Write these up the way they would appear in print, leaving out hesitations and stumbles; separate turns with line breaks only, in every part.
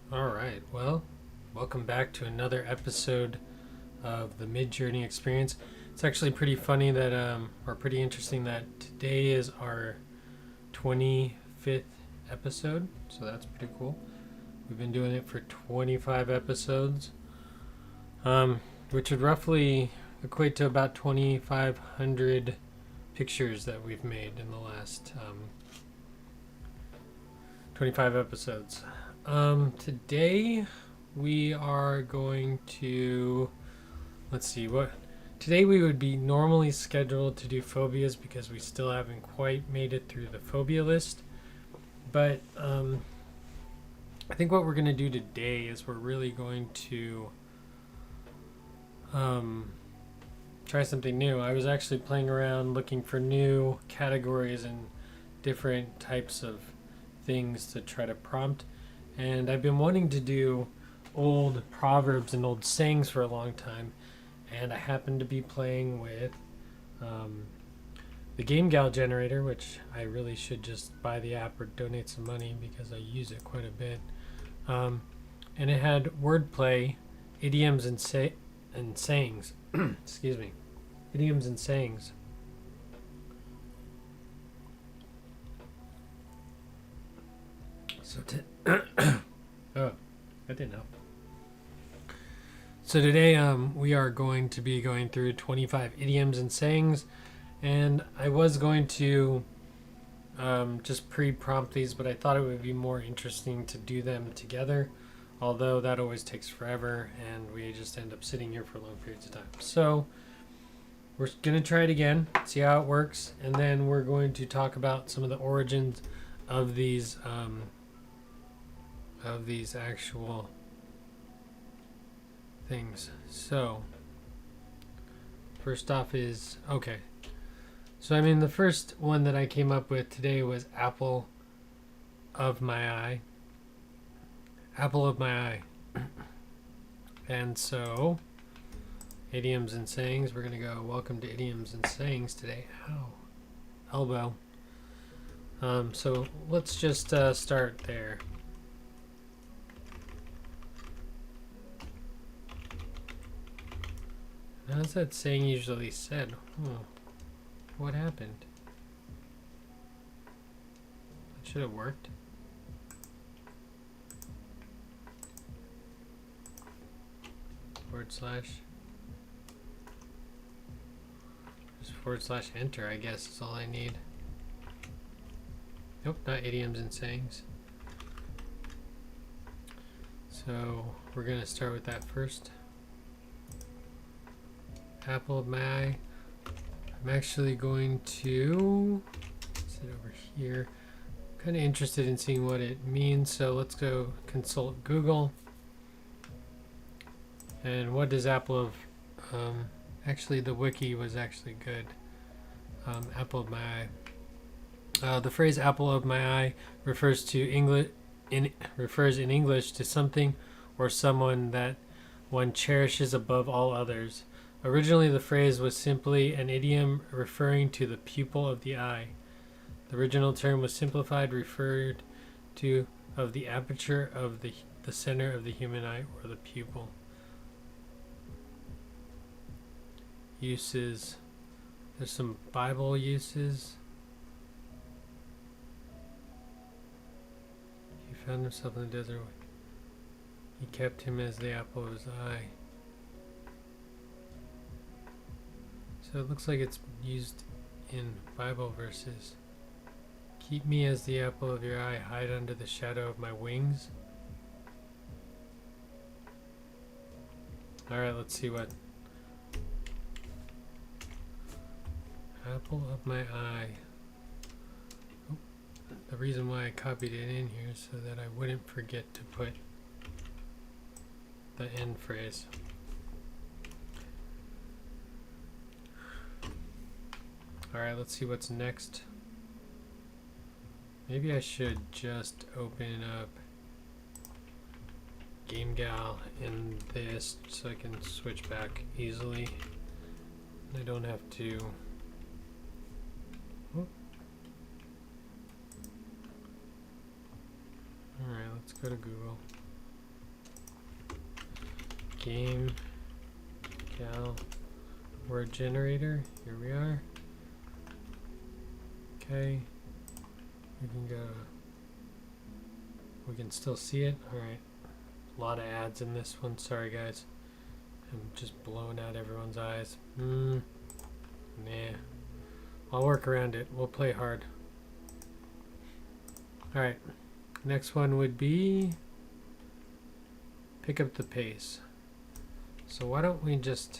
All right. Well, welcome back to another episode of the Midjourney experience. It's actually pretty funny that, or pretty interesting that today is our 25th episode. So that's pretty cool. We've been doing it for 25 episodes, which would roughly equate to about 2,500 pictures that we've made in the last 25 episodes. Today we are going to, let's see, what today we would be normally scheduled to do phobias because we still haven't quite made it through the phobia list. But I think what we're going to do today is we're really going to try something new. I was actually playing around looking for new categories and different types of things to try to prompt. And I've been wanting to do old proverbs and old sayings for a long time. And I happened to be playing with the Game Gal generator, which I really should just buy the app or donate some money because I use it quite a bit. And it had wordplay, idioms, and sayings. Excuse me. Idioms and sayings. So oh, I didn't know. So today we are going to be going through 25 idioms and sayings, and I was going to just pre-prompt these, but I thought it would be more interesting to do them together, although that always takes forever, and we just end up sitting here for long periods of time. So we're going to try it again, see how it works, and then we're going to talk about some of the origins of these actual things. So first off is okay. So I mean the first one that I came up with today was apple of my eye. Apple of my eye. And so idioms and sayings, we're gonna go welcome to idioms and sayings today. Ow. Elbow. So let's just start there. How's that saying usually said? What happened? That should have worked. Forward slash. Just forward slash enter, I guess, is all I need. Nope, not idioms and sayings. So we're going to start with that first. Apple of my eye. I'm actually going to sit over here. I'm kind of interested in seeing what it means, so let's go consult Google. And what does apple of actually the wiki was actually good. Apple of my eye. The phrase apple of my eye refers in English to something or someone that one cherishes above all others. Originally, the phrase was simply an idiom referring to the pupil of the eye. The original term was simplified, referred to of the aperture of the center of the human eye, or the pupil. Uses. There's some Bible uses. He found himself in the desert. He kept him as the apple of his eye. So it looks like it's used in Bible verses. Keep me as the apple of your eye, hide under the shadow of my wings. Alright, let's see what. Apple of my eye. Oh, the reason why I copied it in here is so that I wouldn't forget to put the end phrase. Alright, let's see what's next. Maybe I should just open up Game Gal in this so I can switch back easily. I don't have to. Alright, let's go to Google. game gal word generator. Here we are. Okay. We can go. We can still see it. Alright. A lot of ads in this one. Sorry guys. I'm just blowing out everyone's eyes. Nah. I'll work around it. We'll play hard. Alright. Next one would be pick up the pace. So why don't we just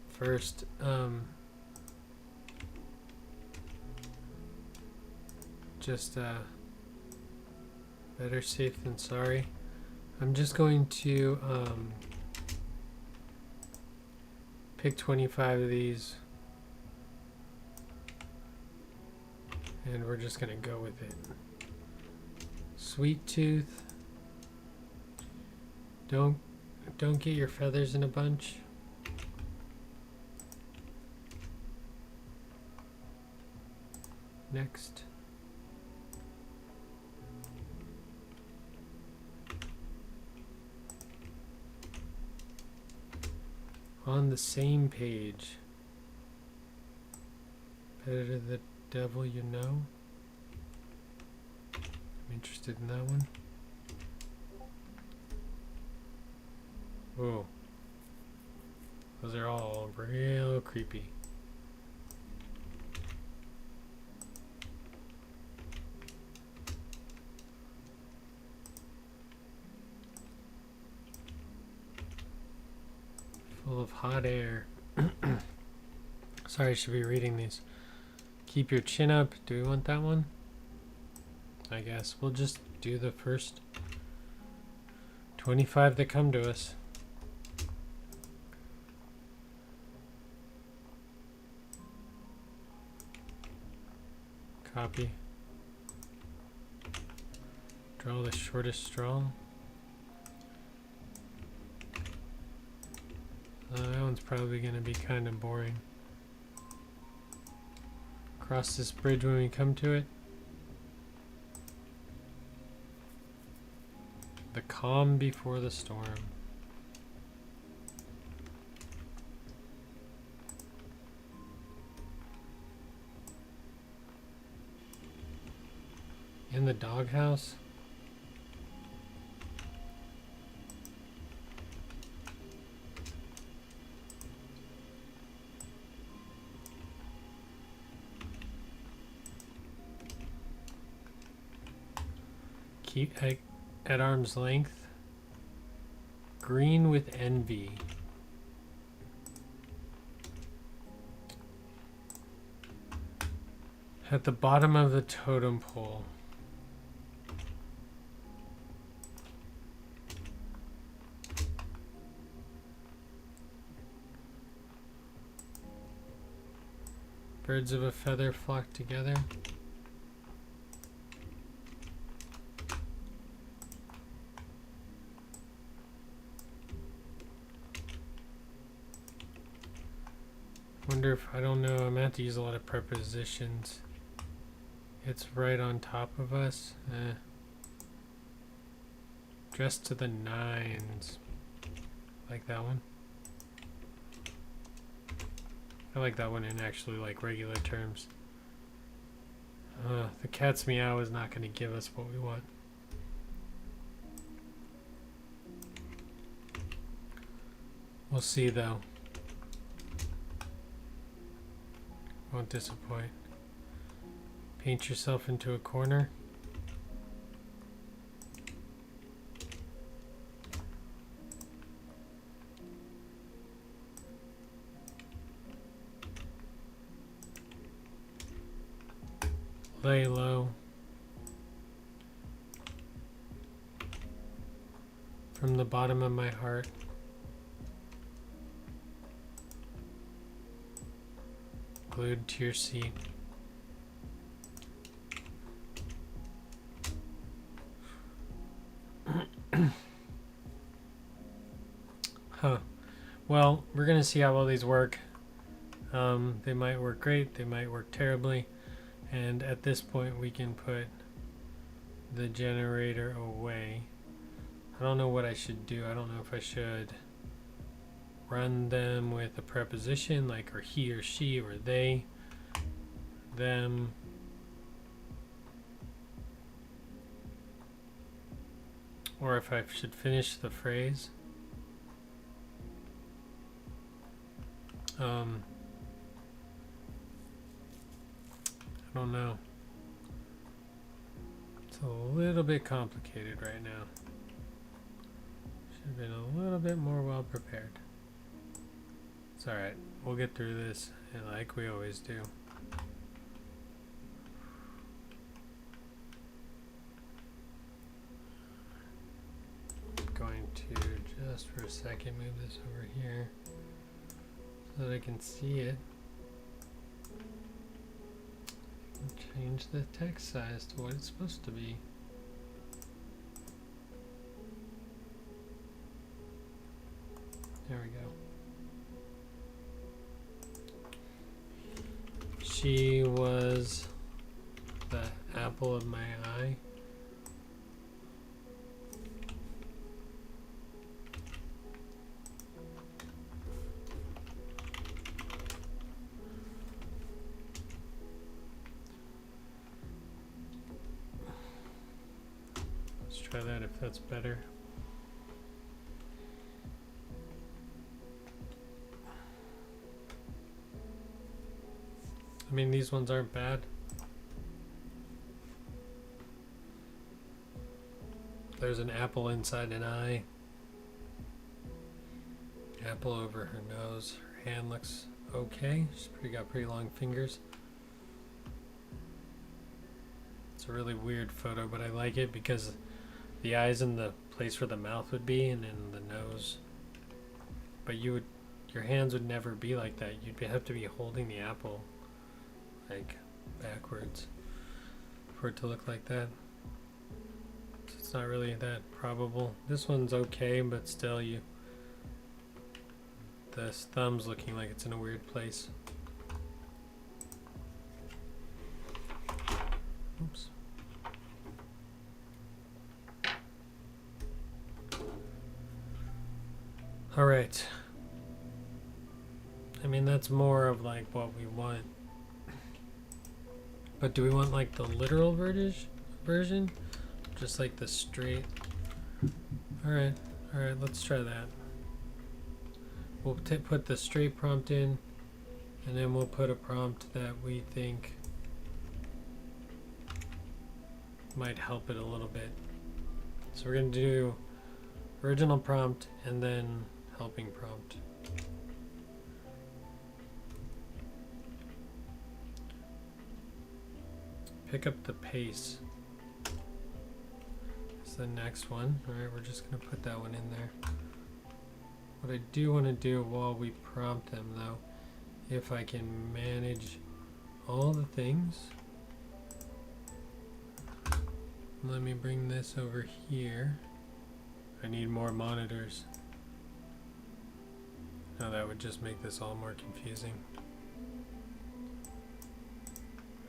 first better safe than sorry. I'm just going to pick 25 of these and we're just gonna go with it. Sweet tooth. Don't get your feathers in a bunch. Next. On the same page. Better to the devil you know. I'm interested in that one. Whoa. Those are all real creepy. Full of hot air. Sorry, I should be reading these. Keep your chin up. Do we want that one? I guess we'll just do the first 25 that come to us. Copy. Draw the shortest straw. That one's probably going to be kind of boring. Cross this bridge when we come to it. The calm before the storm. In the doghouse? Keep at arm's length. Green with envy. At the bottom of the totem pole. Birds of a feather flock together. Wonder if, I don't know, I'm going to have to use a lot of prepositions. It's right on top of us. Dressed to the nines. Like that one. I like that one in actually like regular terms. The cat's meow is not going to give us what we want. We'll see though. Won't disappoint. Paint yourself into a corner. Lay low. From the bottom of my heart. Glued to your seat. Huh. Well, we're gonna see how well these work. They might work great, they might work terribly, and at this point we can put the generator away. I don't know what I should do. I don't know if I should run them with a preposition like or he or she or they, them. Or if I should finish the phrase. I don't know. It's a little bit complicated right now. Should have been a little bit more well prepared. It's alright. We'll get through this like we always do. I'm going to just for a second move this over here so that I can see it. Change the text size to what it's supposed to be. There we go. She was the apple of my eye. Try that if that's better. I mean, these ones aren't bad. There's an apple inside an eye. Apple over her nose. Her hand looks okay. She's got pretty long fingers. It's a really weird photo, but I like it because the eye's in the place where the mouth would be, and then the nose. But your hands would never be like that. You'd have to be holding the apple, like backwards, for it to look like that. So it's not really that probable. This one's okay, but still, the thumb's looking like it's in a weird place. Oops. All right. I mean, that's more of like what we want. But do we want like the literal version? Just like the straight. All right, let's try that. We'll put the straight prompt in, and then we'll put a prompt that we think might help it a little bit. So we're going to do original prompt and then helping prompt. Pick up the pace. It's the next one. Alright, we're just going to put that one in there. What I do want to do while we prompt them, though, if I can manage all the things. Let me bring this over here. I need more monitors. Now that would just make this all more confusing.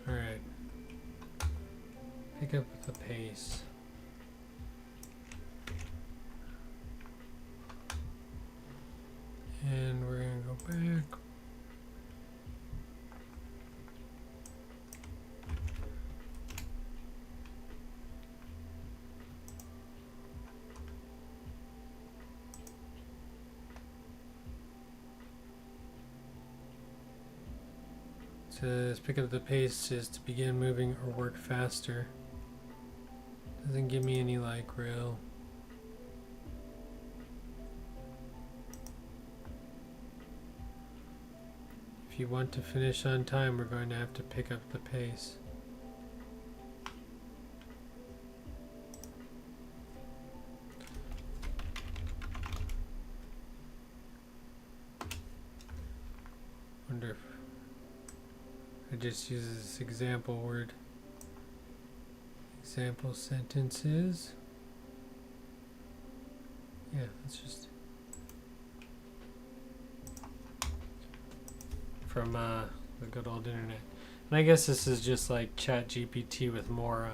Alright. Pick up the pace. And we're going to go back. Says pick up the pace is to begin moving or work faster. Doesn't give me any like real. If you want to finish on time, we're going to have to pick up the pace. Wonder if I just use this example word. Example sentences. Yeah, that's just from the good old internet. And I guess this is just like Chat GPT with more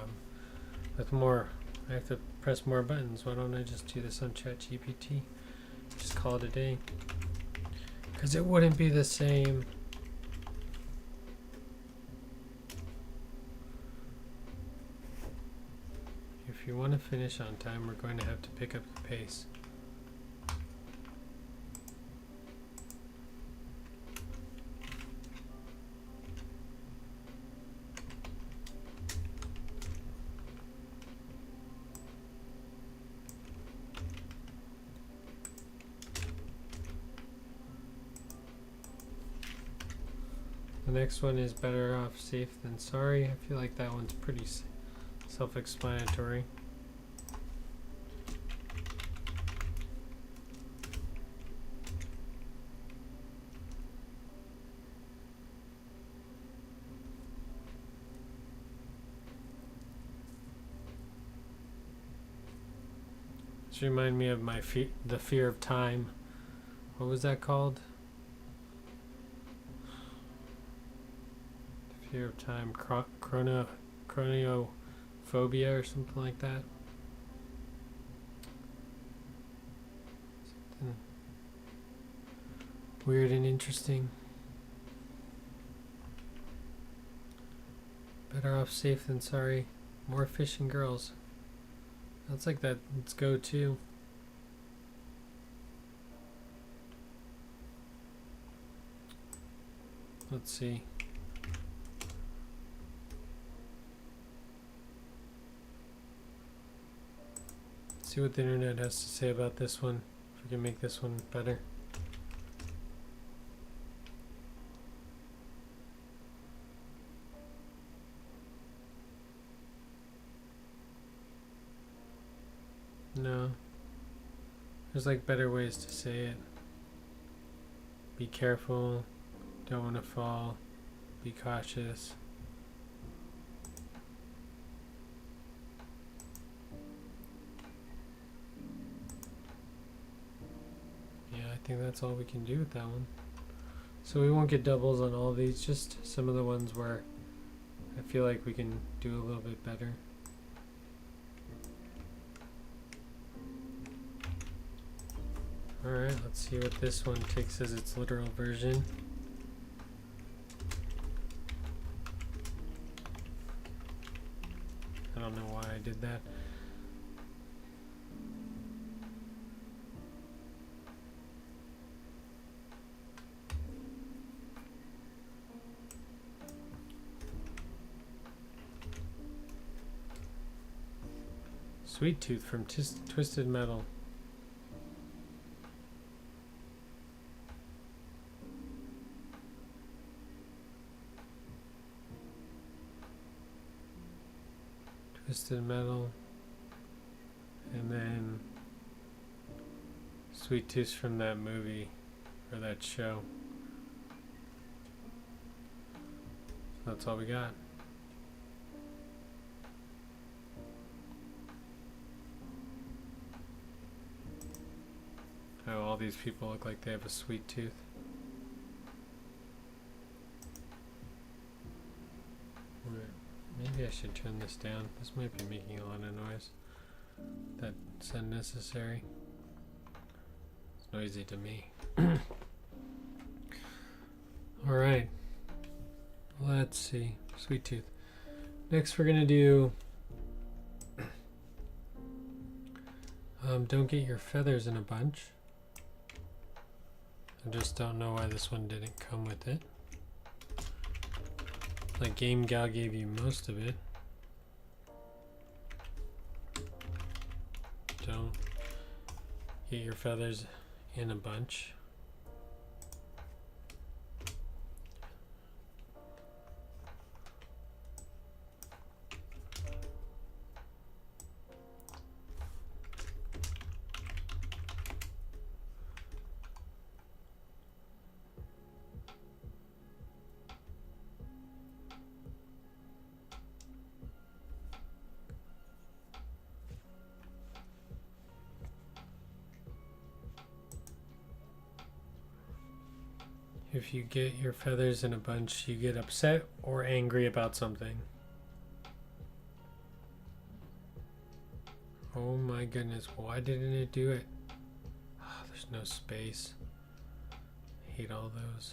I have to press more buttons. Why don't I just do this on Chat GPT? Just call it a day. because it wouldn't be the same. If you want to finish on time, we're going to have to pick up the pace. The next one is better off safe than sorry. I feel like that one's pretty self-explanatory. This reminds me of my the fear of time. What was that called? Fear of time, chroniophobia or something like that. Something weird and interesting. Better off safe than sorry. More fish and girls. That's like that. Let's go to. Let's see. See what the internet has to say about this one. If we can make this one better. No. There's like better ways to say it. Be careful. Don't want to fall. Be cautious. Yeah, I think that's all we can do with that one. So we won't get doubles on all of these, just some of the ones where I feel like we can do a little bit better. Alright, let's see what this one takes as its literal version. I don't know why I did that. Sweet Tooth from Twisted Metal. Twisted Metal, and then Sweet Tooth from that movie or that show. That's all we got. Oh, all these people look like they have a sweet tooth. Maybe I should turn this down. This might be making a lot of noise. That's unnecessary. It's noisy to me. Alright. Let's see. Sweet Tooth. Next we're going to do don't get your feathers in a bunch. I just don't know why this one didn't come with it. Like Game Gal gave you most of it. Don't get your feathers in a bunch. If you get your feathers in a bunch, you get upset or angry about something. Oh my goodness, why didn't it do it? Oh, there's no space. I hate all those.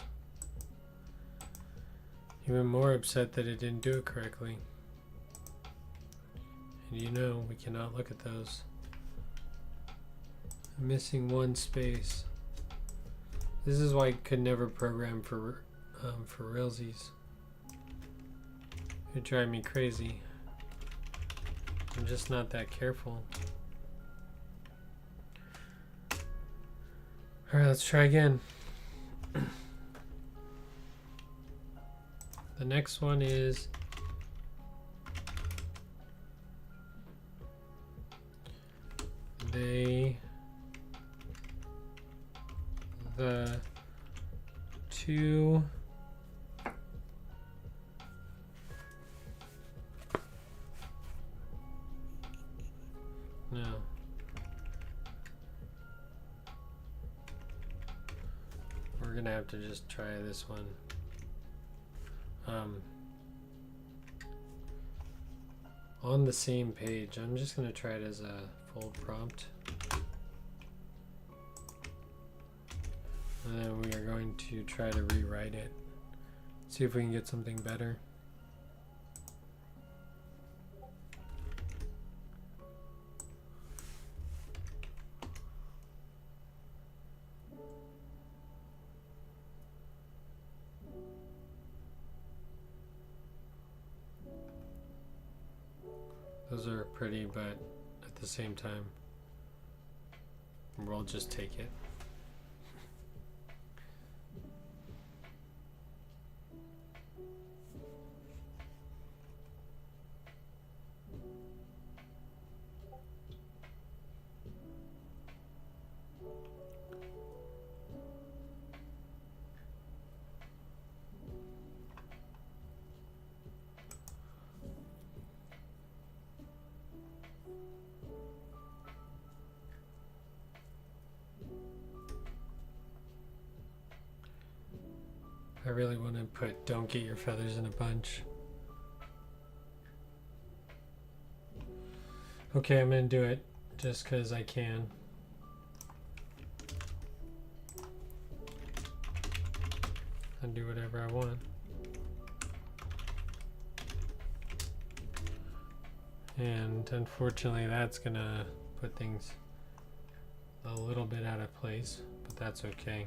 Even more upset that it didn't do it correctly. And you know, we cannot look at those. I'm missing one space. This is why I could never program for realsies. It drive me crazy. I'm just not that careful. Alright, let's try again. The next one is the two no. We're gonna have to just try this one. On the same page, I'm just gonna try it as a full prompt. And then we are going to try to rewrite it. See if we can get something better. Those are pretty, but at the same time, we'll just take it. I really want to put "don't get your feathers in a bunch." Okay, I'm going to do it just because I can. I'll do whatever I want. And unfortunately, that's going to put things a little bit out of place, but that's okay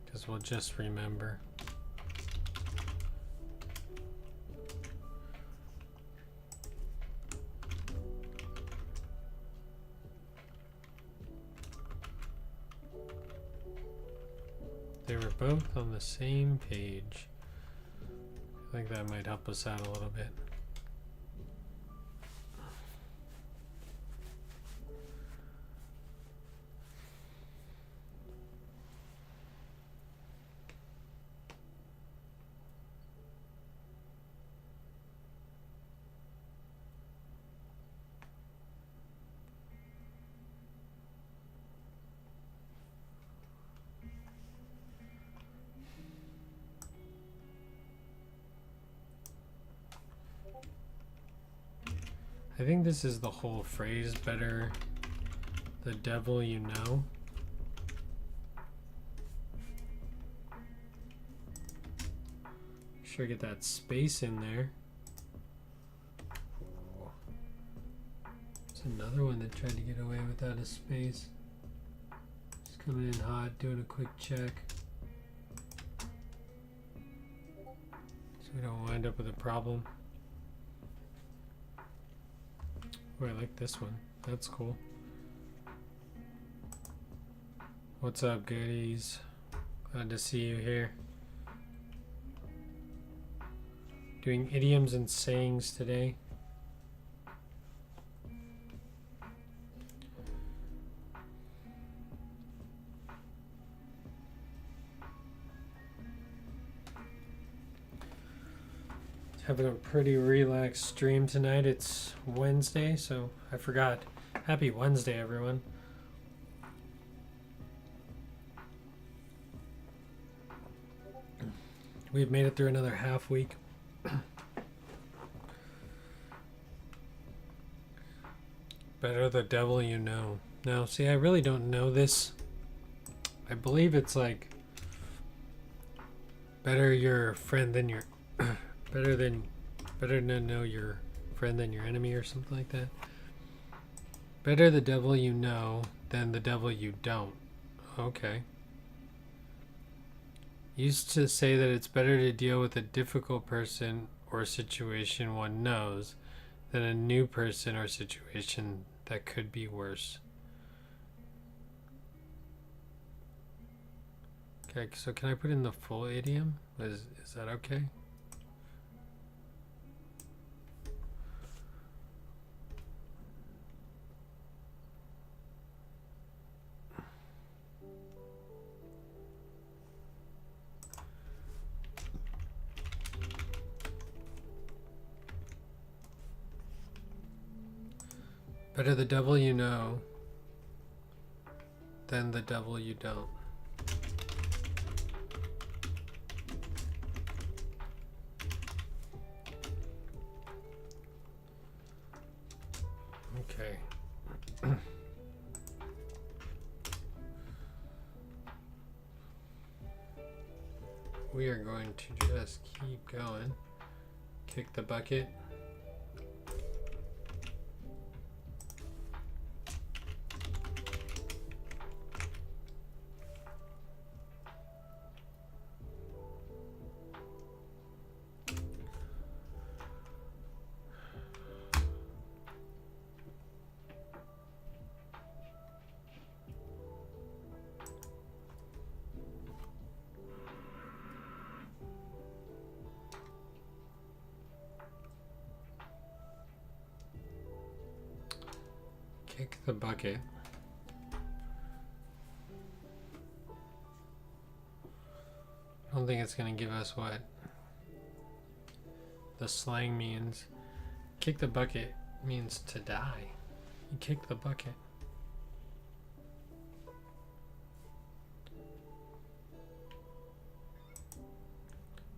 because we'll just remember. They were both on the same page. I think that might help us out a little bit. I think this is the whole phrase, better the devil you know. Make sure to get that space in there. There's another one that tried to get away without a space. Just coming in hot, doing a quick check. So we don't wind up with a problem. Oh, I like this one. That's cool. What's up, goodies? Glad to see you here. Doing idioms and sayings today. Having a pretty relaxed stream tonight. It's Wednesday, so I forgot. Happy Wednesday, everyone. We've made it through another half week. Better the devil you know. Now, see, I really don't know this. I believe it's like Better your friend than your better to know your friend than your enemy, or something like that. Better the devil you know than the devil you don't. Okay. Used to say that it's better to deal with a difficult person or situation one knows than a new person or situation that could be worse. Okay, so can I put in the full idiom? Is that okay? Better the devil you know than the devil you don't. Okay. We are going to just keep going. Kick the bucket. Kick the bucket. I don't think it's going to give us what the slang means. Kick the bucket means to die. You kick the bucket.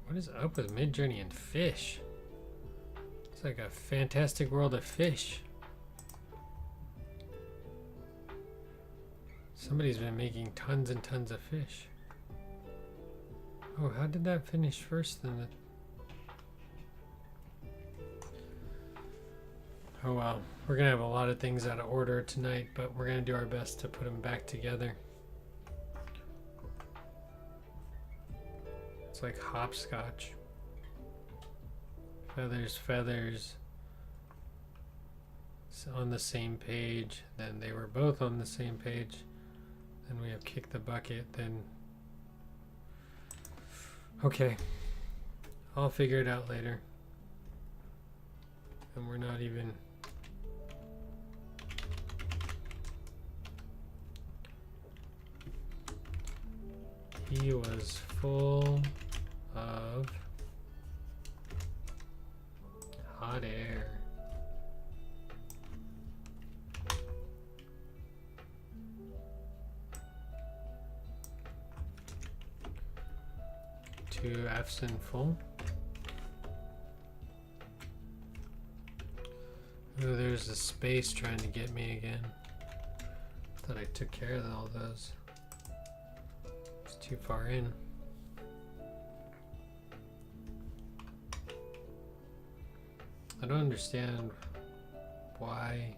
What is up with Midjourney and fish? It's like a fantastic world of fish. Somebody's been making tons and tons of fish. Oh, how did that finish first then? Oh well, we're gonna have a lot of things out of order tonight, but we're gonna do our best to put them back together. It's like hopscotch. Feathers, feathers. On the same page. Then they were both on the same page. Then we have kick the bucket. Then okay, I'll figure it out later. And we're not even. He was full of hot air. Two F's in full. Ooh, there's a space trying to get me again. Thought I took care of all those. It's too far in. I don't understand why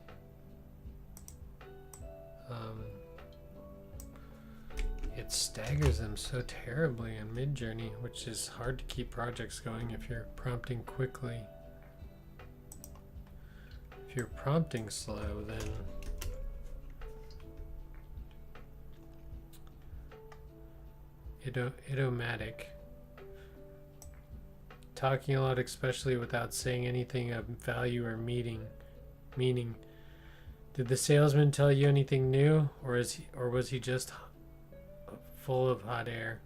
it staggers them so terribly in Midjourney, which is hard to keep projects going if you're prompting quickly. If you're prompting slow, then idiomatic. Talking a lot, especially without saying anything of value or meaning. Did the salesman tell you anything new, or was he just full of hot air?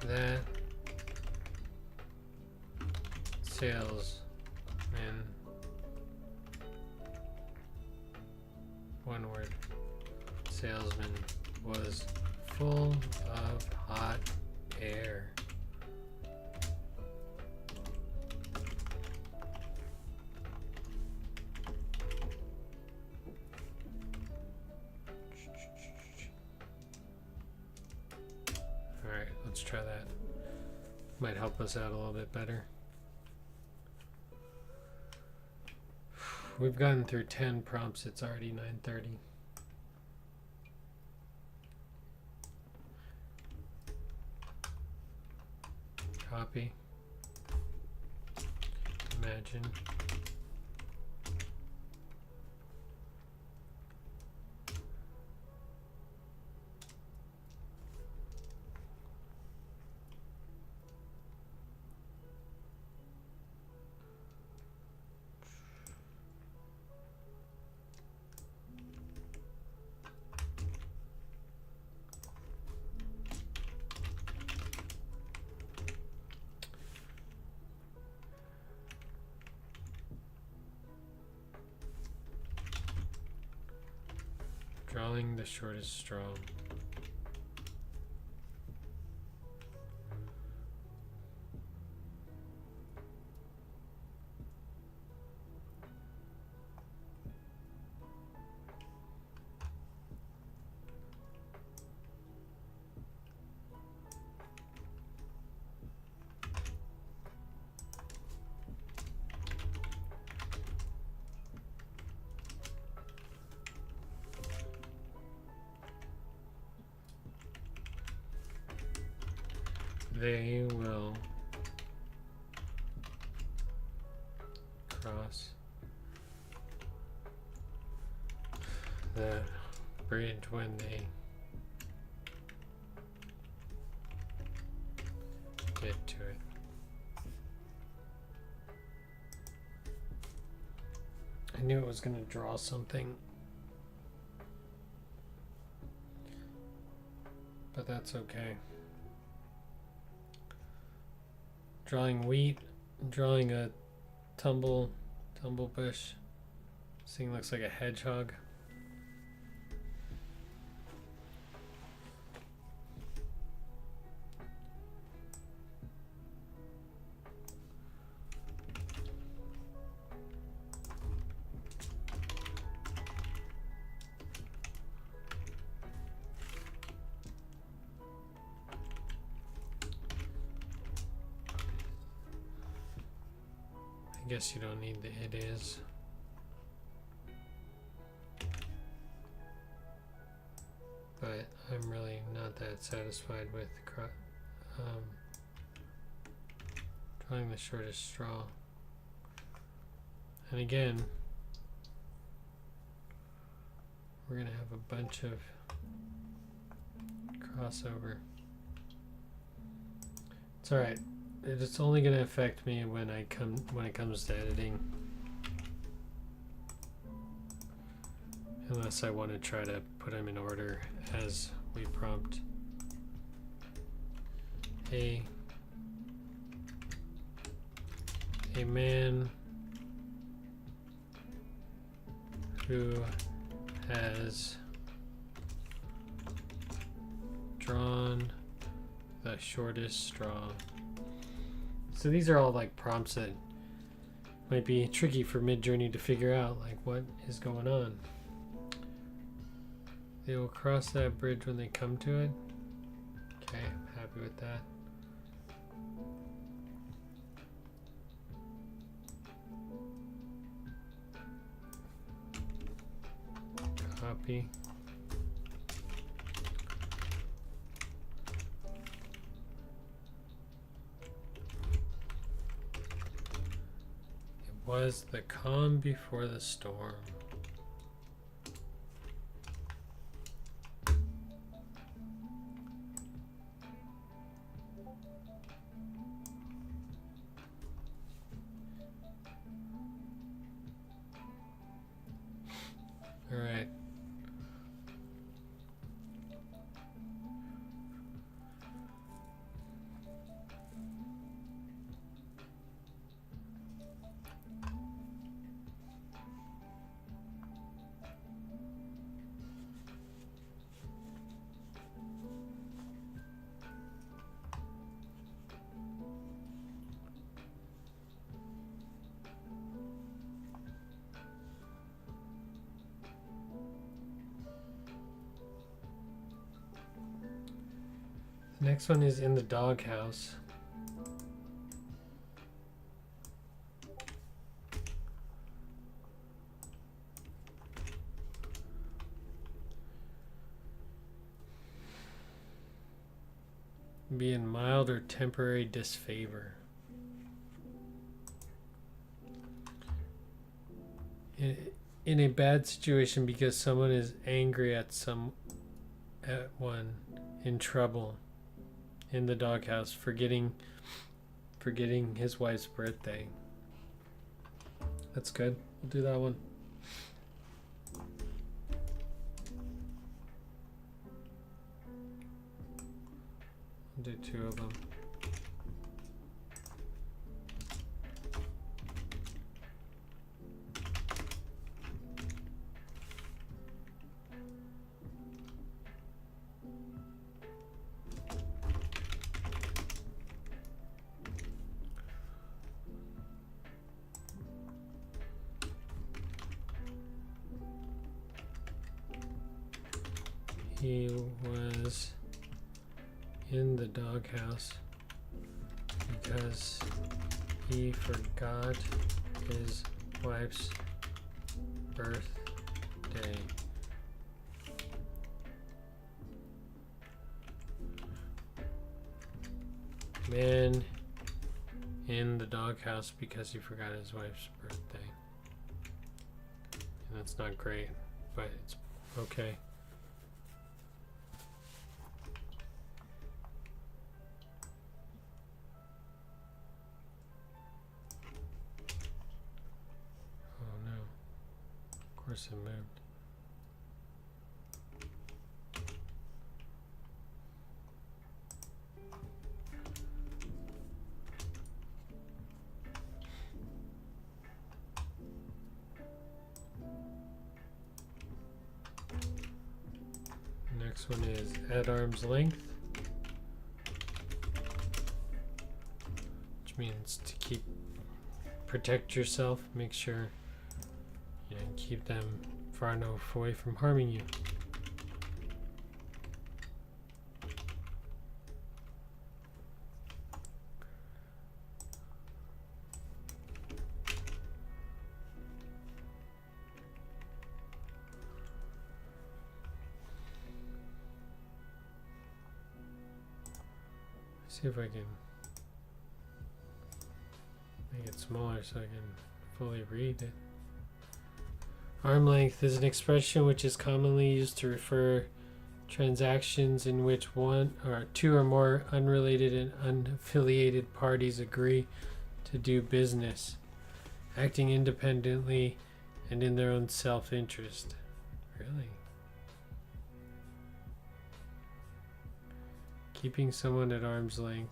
That salesman, one word, salesman was full of hot air. let's try that. Might help us out a little bit better. We've gotten through 10 prompts. It's already 9:30. Copy. Imagine. Drawing the shortest straw. They will cross the bridge when they get to it. I knew it was going to draw something, but that's okay. Drawing wheat, drawing a tumble bush. This thing looks like a hedgehog. I guess you don't need the it is. But I'm really not that satisfied with drawing the shortest straw. And again, we're gonna have a bunch of crossover. It's all right. It's only going to affect me when it comes to editing, unless I want to try to put them in order as we prompt. A man who has drawn the shortest straw. So these are all like prompts that might be tricky for Midjourney to figure out, like what is going on. They will cross that bridge when they come to it. Okay, I'm happy with that. Copy. Was the calm before the storm. All right. Next one is in the doghouse. Be in mild or temporary disfavor. In a bad situation because someone is angry at one, in trouble, in the doghouse, forgetting his wife's birthday. That's good. We'll do that one. I'll do two of them. He was in the doghouse because he forgot his wife's birthday. Man in the doghouse because he forgot his wife's birthday. And that's not great, but it's okay. Of course it moved. Next one is at arm's length, which means to protect yourself, make sure and keep them far enough away from harming you. See if I can make it smaller so I can fully read it. Arm length is an expression which is commonly used to refer transactions in which one or two or more unrelated and unaffiliated parties agree to do business, acting independently and in their own self-interest. Really? Keeping someone at arm's length.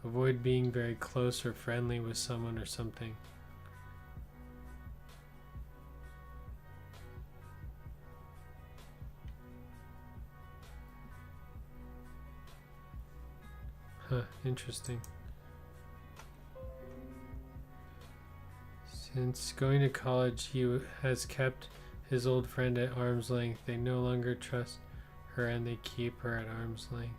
Avoid being very close or friendly with someone or something. Huh, interesting. Since going to college, he has kept his old friend at arm's length. They no longer trust her and they keep her at arm's length.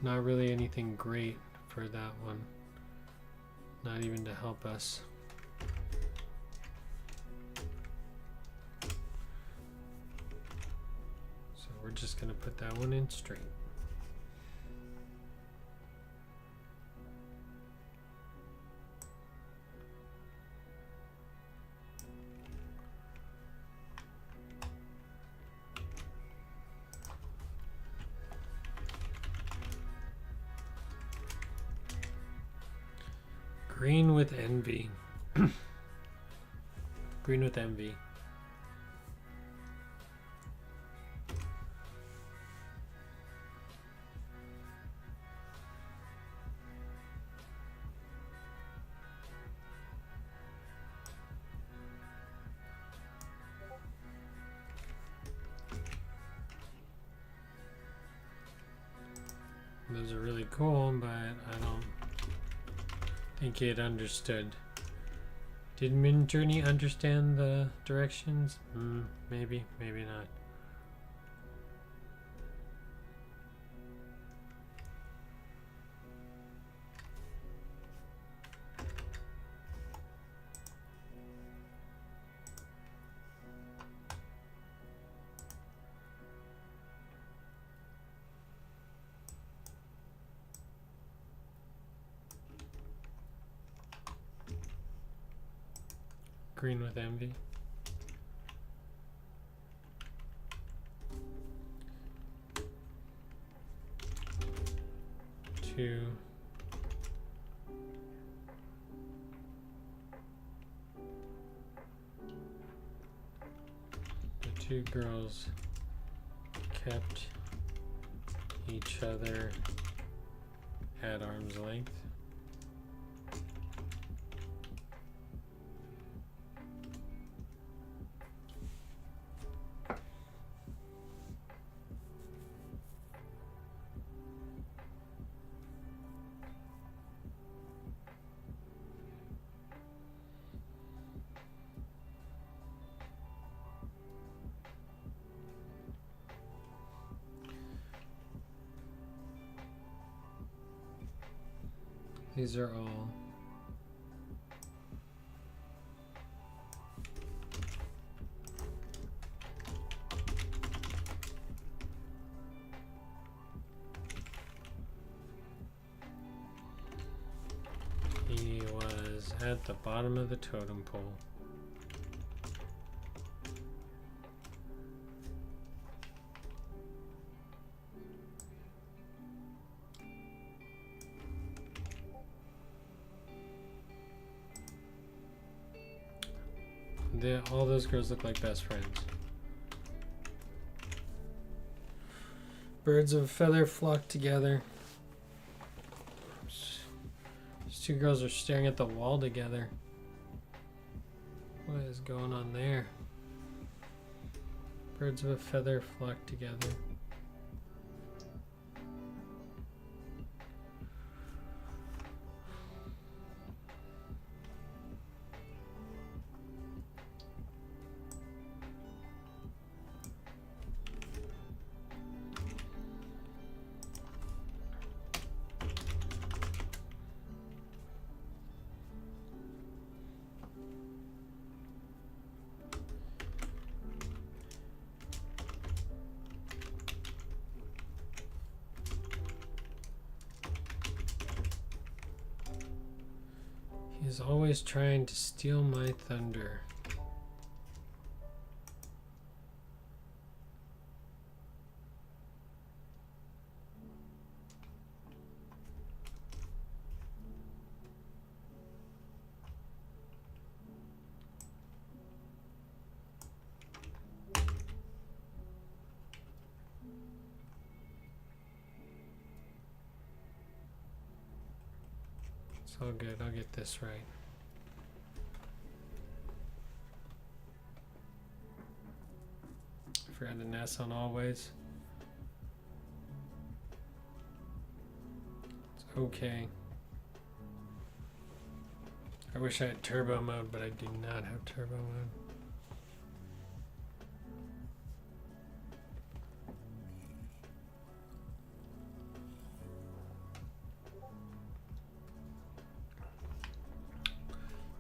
Not really anything great for that one. Not even to help us. So we're just going to put that one in straight. Green with envy. Green with envy. Those are really cool, but I don't think it understood. Did Midjourney understand the directions? Maybe, maybe not. green with envy. Two. The two girls kept each other at arm's length. These are all he was at the bottom of the totem pole. All those girls look like best friends. Birds of a feather flock together. These two girls are staring at the wall together. What is going on there? Birds of a feather flock together. He's always trying to steal my thunder. It's all good. I'll get this right. I forgot an S on always. It's okay. I wish I had turbo mode, but I do not have turbo mode.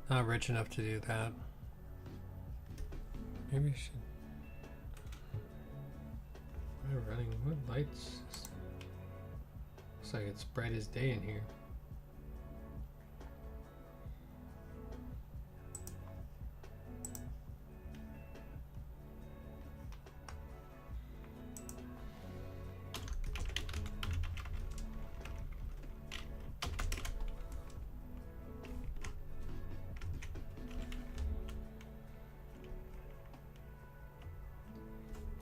Not rich enough to do that. Maybe I should. Am I running? What lights? Looks like it's bright as day in here.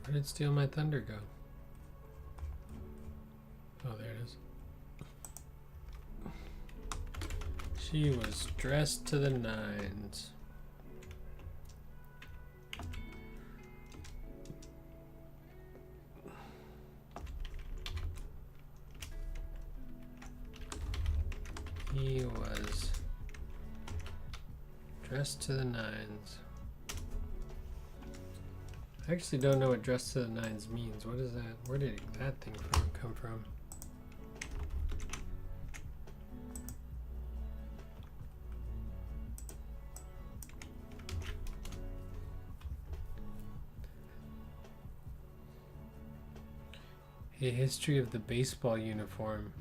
Where did Steal My Thunder go? Oh, there it is. She was dressed to the nines. He was dressed to the nines. I actually don't know what dressed to the nines means. What is that? Where did that thing come from? A history of the baseball uniform.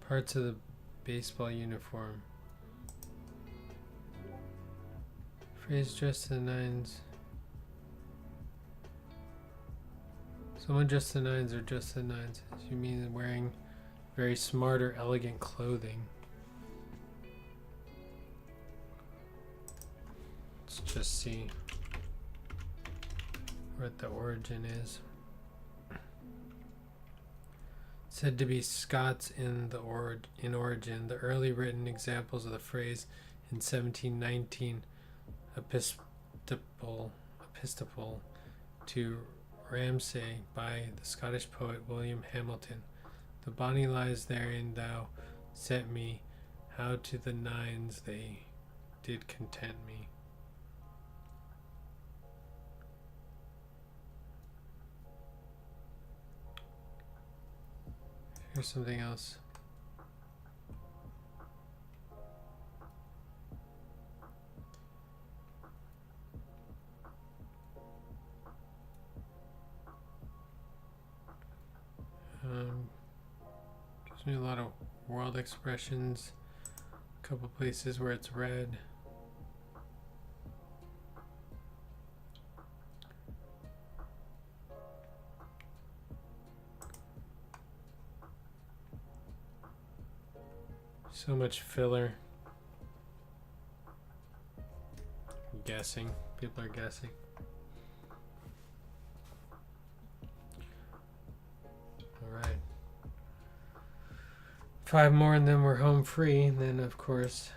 Parts of the baseball uniform. Phrase dressed to the nines. Someone dressed to the nines or dressed to the nines. You mean wearing very smart or elegant clothing. Let's just see what the origin is. Said to be Scots in origin. The early written examples of the phrase in 1719 epistle to Ramsay by the Scottish poet William Hamilton. The bonny lies therein thou set me, how to the nines they did content me. Here's something else. Gives me a lot of world expressions. A couple places where it's red. So much filler. Guessing. People are guessing. Alright. 5 more and then we're home free. And then, of course,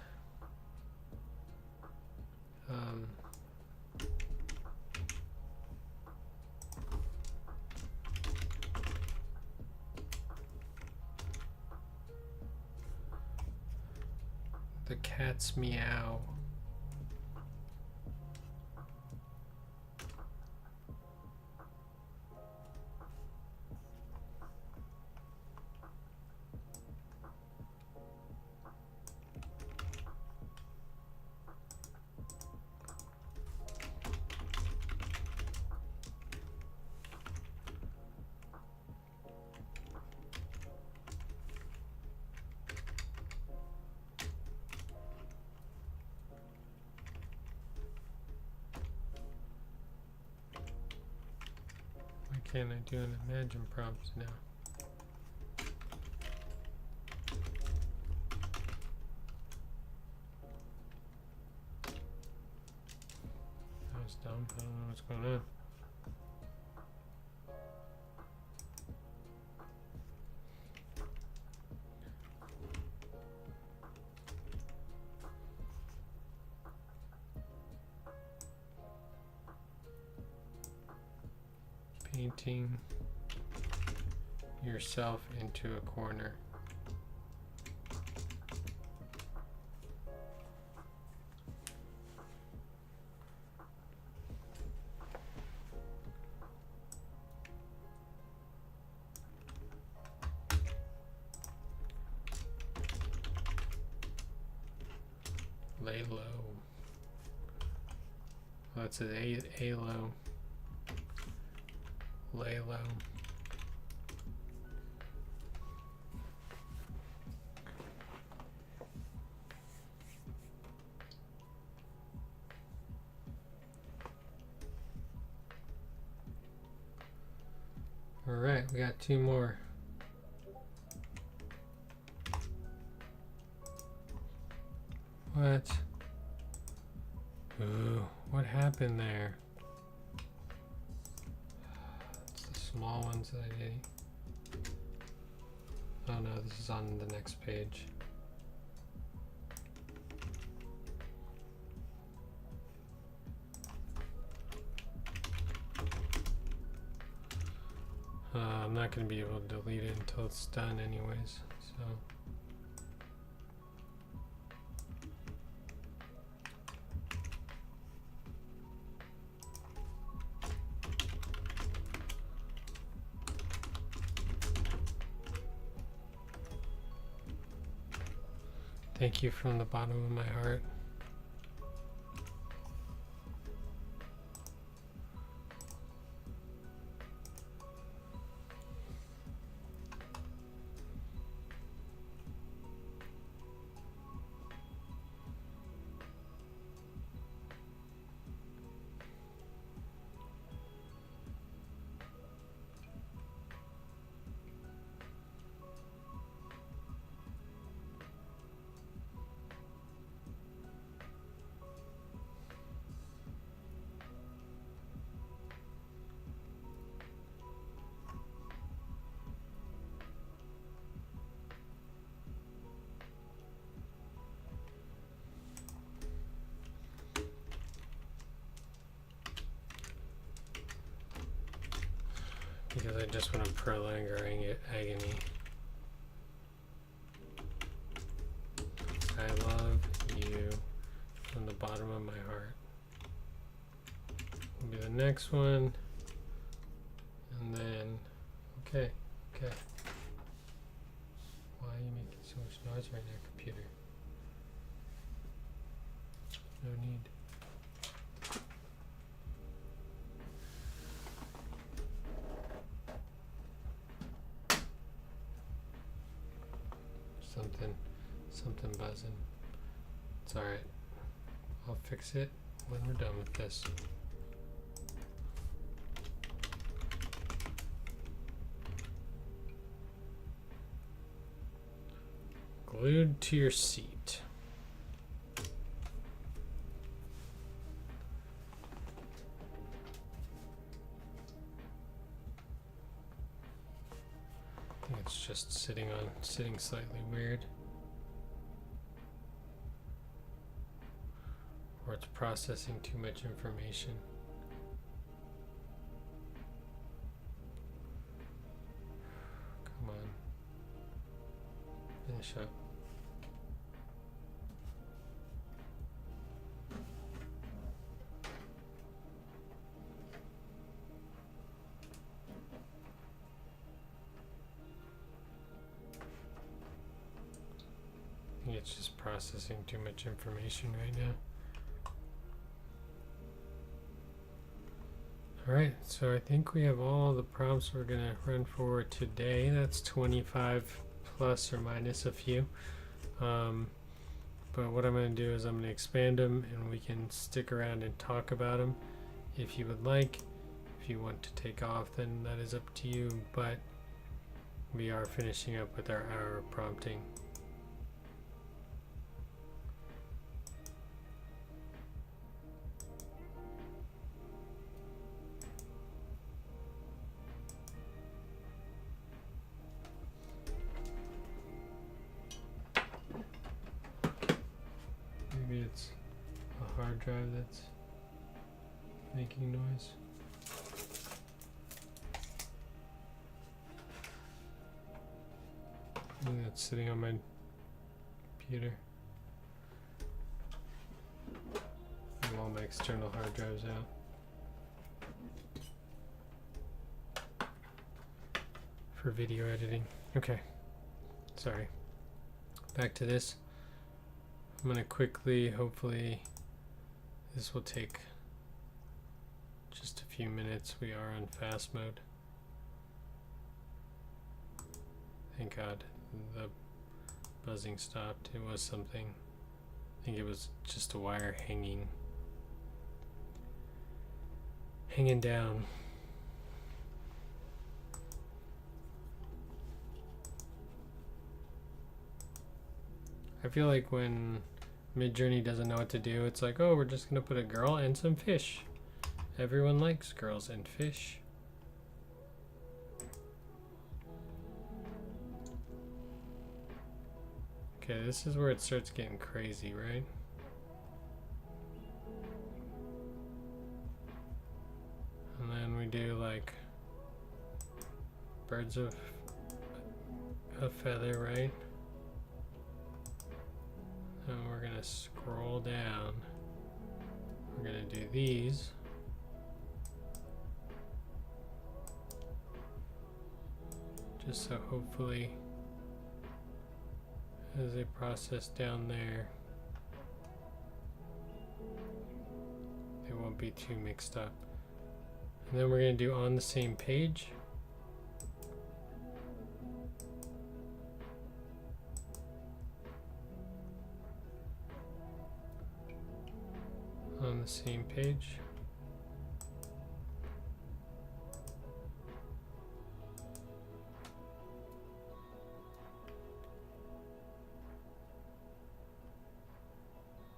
the cat's meow. Why can't I do an imagine prompt now? That was dumb. I don't know what's going on. Painting yourself into a corner. Lay low. Well, that's a low. Lay low. All right, we got 2 more. What? Ooh, what happened there? Small ones that I did. Oh no, this is on the next page. I'm not going to be able to delete it until it's done anyways, so. Thank you from the bottom of my heart. because I just want to prolong our agony. I love you from the bottom of my heart. Will be the next one. And then, okay. Why are you making so much noise right now, computer? No need. Something buzzing. It's alright. I'll fix it when we're done with this. Glued to your seat. I think it's just sitting slightly weird. Or it's processing too much information. Come on. Finish up. I think it's just processing too much information right now. Alright, so I think we have all the prompts we're going to run for today. That's 25 plus or minus a few. But what I'm going to do is I'm going to expand them and we can stick around and talk about them if you would like. If you want to take off, then that is up to you, but we are finishing up with our hour of prompting. Maybe it's a hard drive that's making noise. I think that's sitting on my computer. I have all my external hard drives out for video editing. Okay, sorry. Back to this. I'm going to quickly, hopefully this will take just a few minutes. We are on fast mode. Thank God the buzzing stopped. It was something. I think it was just a wire hanging down. I feel like when Midjourney doesn't know what to do, it's like, oh, we're just gonna put a girl and some fish. Everyone likes girls and fish. Okay, this is where it starts getting crazy, right? And then we do like birds of a feather, right? And we're gonna scroll down. We're gonna do these. Just so hopefully as they process down there, they won't be too mixed up. And then we're gonna do on the same page. On the same page.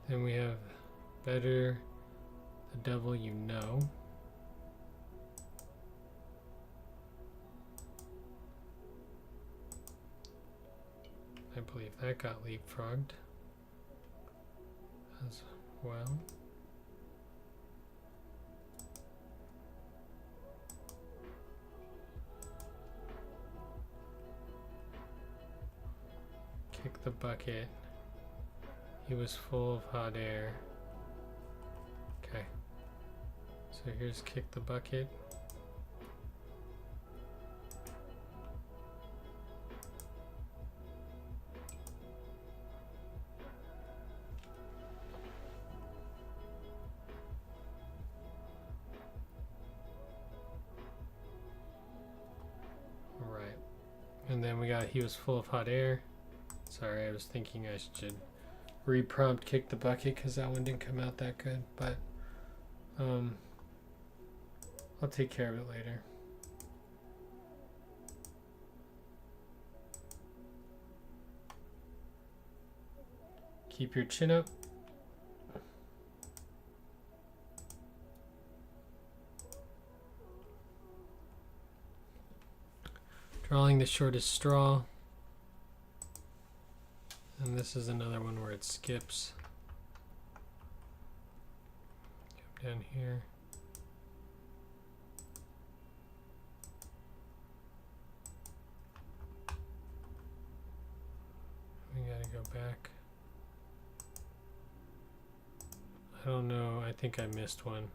Then we have better the devil you know. I believe that got leapfrogged as well. Kick the bucket. He was full of hot air. Okay. So here's kick the bucket. Right. And then we got he was full of hot air. Sorry, I was thinking I should reprompt kick the bucket because that one didn't come out that good, but I'll take care of it later. Keep your chin up. Drawing the shortest straw. And this is another one where it skips. Come down here. We gotta go back. I don't know, I think I missed one.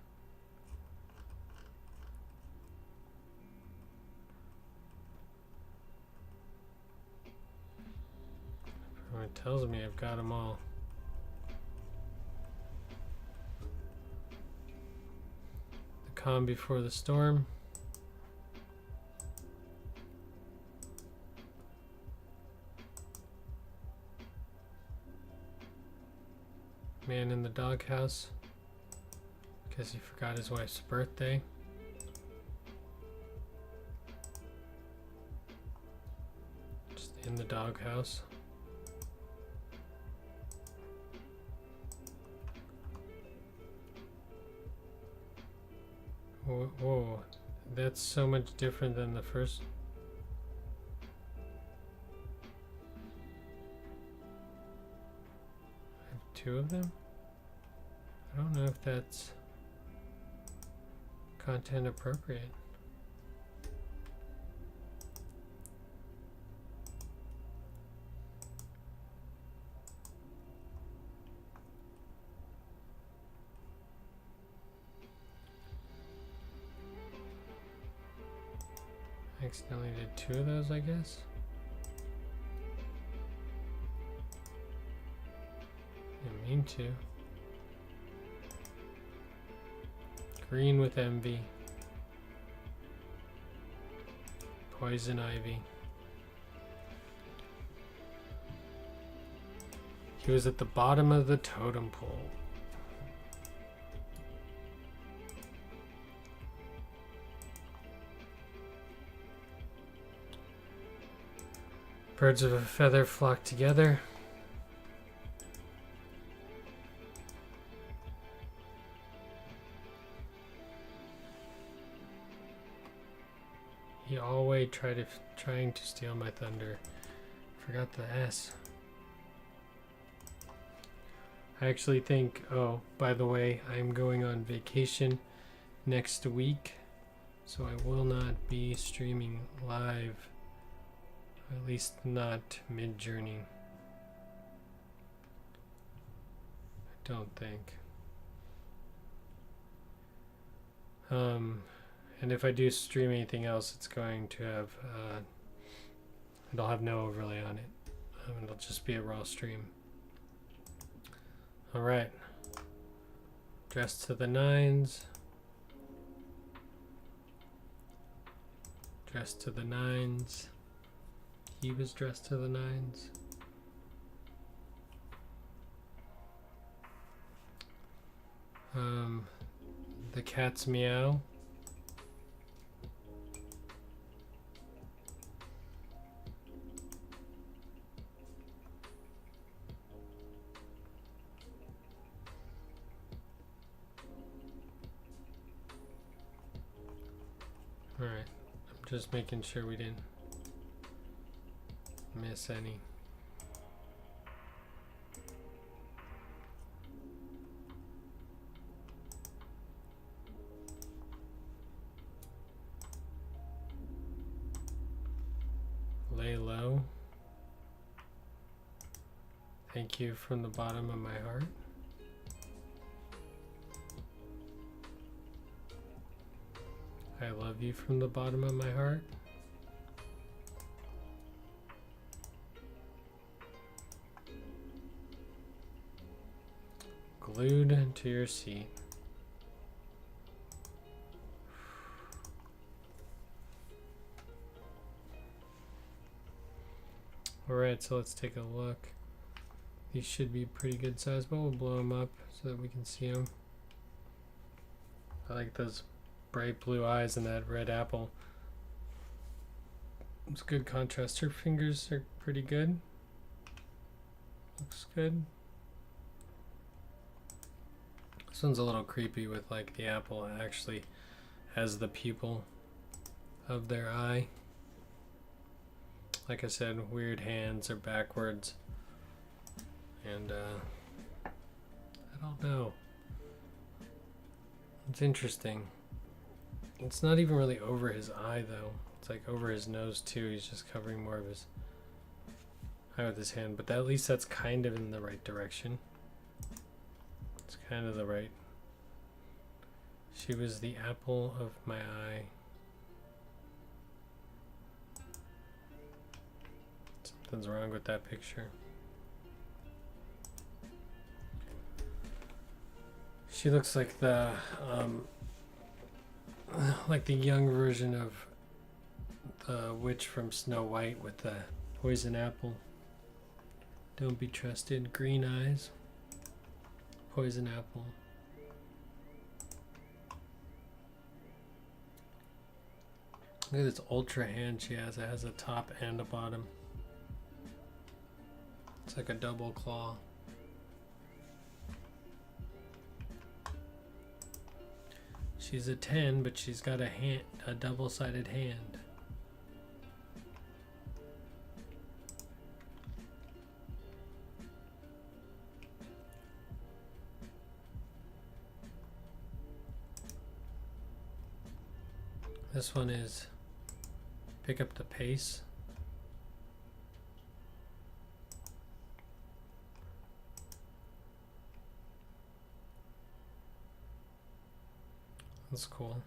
It tells me I've got them all. The calm before the storm. Man in the doghouse because he forgot his wife's birthday. Just in the doghouse. Whoa, that's so much different than the first. I have two of them? I don't know if that's content appropriate. I accidentally did two of those, I guess. Didn't mean to. Green with envy. Poison ivy. He was at the bottom of the totem pole. Birds of a feather flock together. He always trying to steal my thunder. Forgot the S. I actually think, oh, by the way, I'm going on vacation next week, so I will not be streaming live. At least not Midjourney. I don't think. And if I do stream anything else, it's going to have, it'll have no overlay on it. It'll just be a raw stream. All right. Dressed to the nines. Dressed to the nines. He was dressed to the nines. The cat's meow. All right, I'm just making sure we didn't miss any. Lay low. Thank you from the bottom of my heart. I love you from the bottom of my heart. Glued to your seat. Alright, so let's take a look. These should be pretty good size, but we'll blow them up so that we can see them. I like those bright blue eyes and that red apple. It's good contrast. Her fingers are pretty good. Looks good. This one's a little creepy with like the apple actually has the pupil of their eye. Like I said, weird hands are backwards. And I don't know. It's interesting. It's not even really over his eye though. It's like over his nose too. He's just covering more of his eye with his hand. But at least that's kind of in the right direction. It's kind of the right. She was the apple of my eye. Something's wrong with that picture. She looks like the young version of the witch from Snow White with the poison apple. Don't be trusted. Green eyes. Poison apple. Look at this ultra hand she has. It has a top and a bottom. It's like a double claw. She's a 10, but she's got a double-sided hand. This one is pick up the pace. That's cool.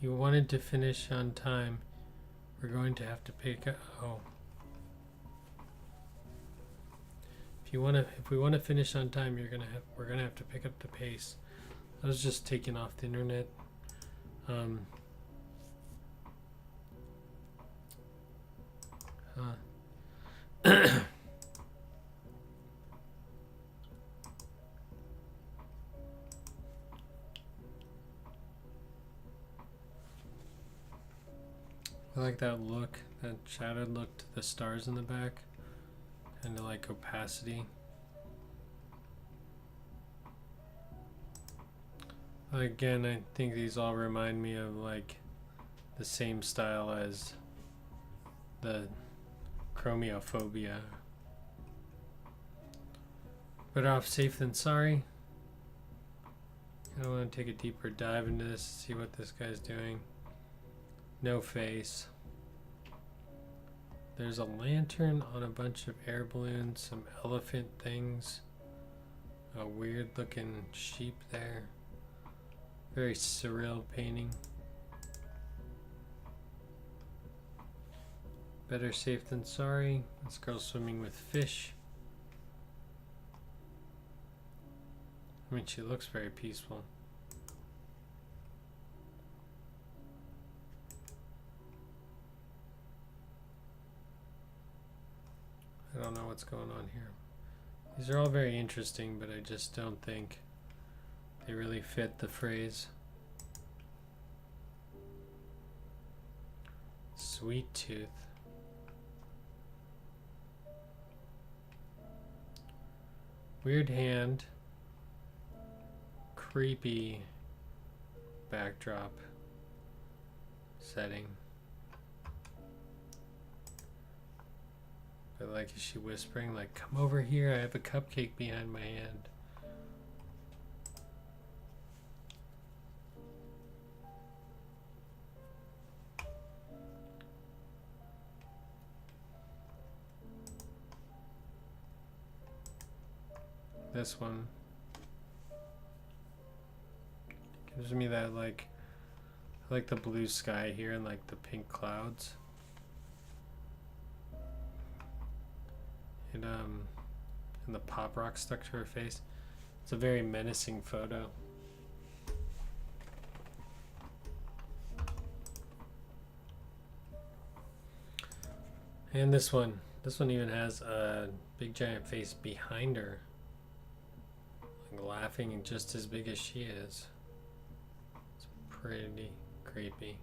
You wanted to finish on time. We're going to have to pick up. Oh. If we want to finish on time, we're gonna have to pick up the pace. I was just taken off the internet. I like that look, that shadowed look to the stars in the back. Kind of like opacity. Again, I think these all remind me of like the same style as the chromophobia. Better off safe than sorry. I want to take a deeper dive into this, see what this guy's doing. No face. There's a lantern on a bunch of air balloons, some elephant things, a weird looking sheep there. Very surreal painting. Better safe than sorry. This girl's swimming with fish. I mean, she looks very peaceful. I don't know what's going on here. These are all very interesting, but I just don't think they really fit the phrase. Sweet tooth. Weird hand. Creepy backdrop. setting. But like, is she whispering like, come over here, I have a cupcake behind my hand? This one gives me that, like, I like the blue sky here and like the pink clouds. And the pop rock stuck to her face. It's a very menacing photo. And this one even has a big giant face behind her, like laughing and just as big as she is. It's pretty creepy.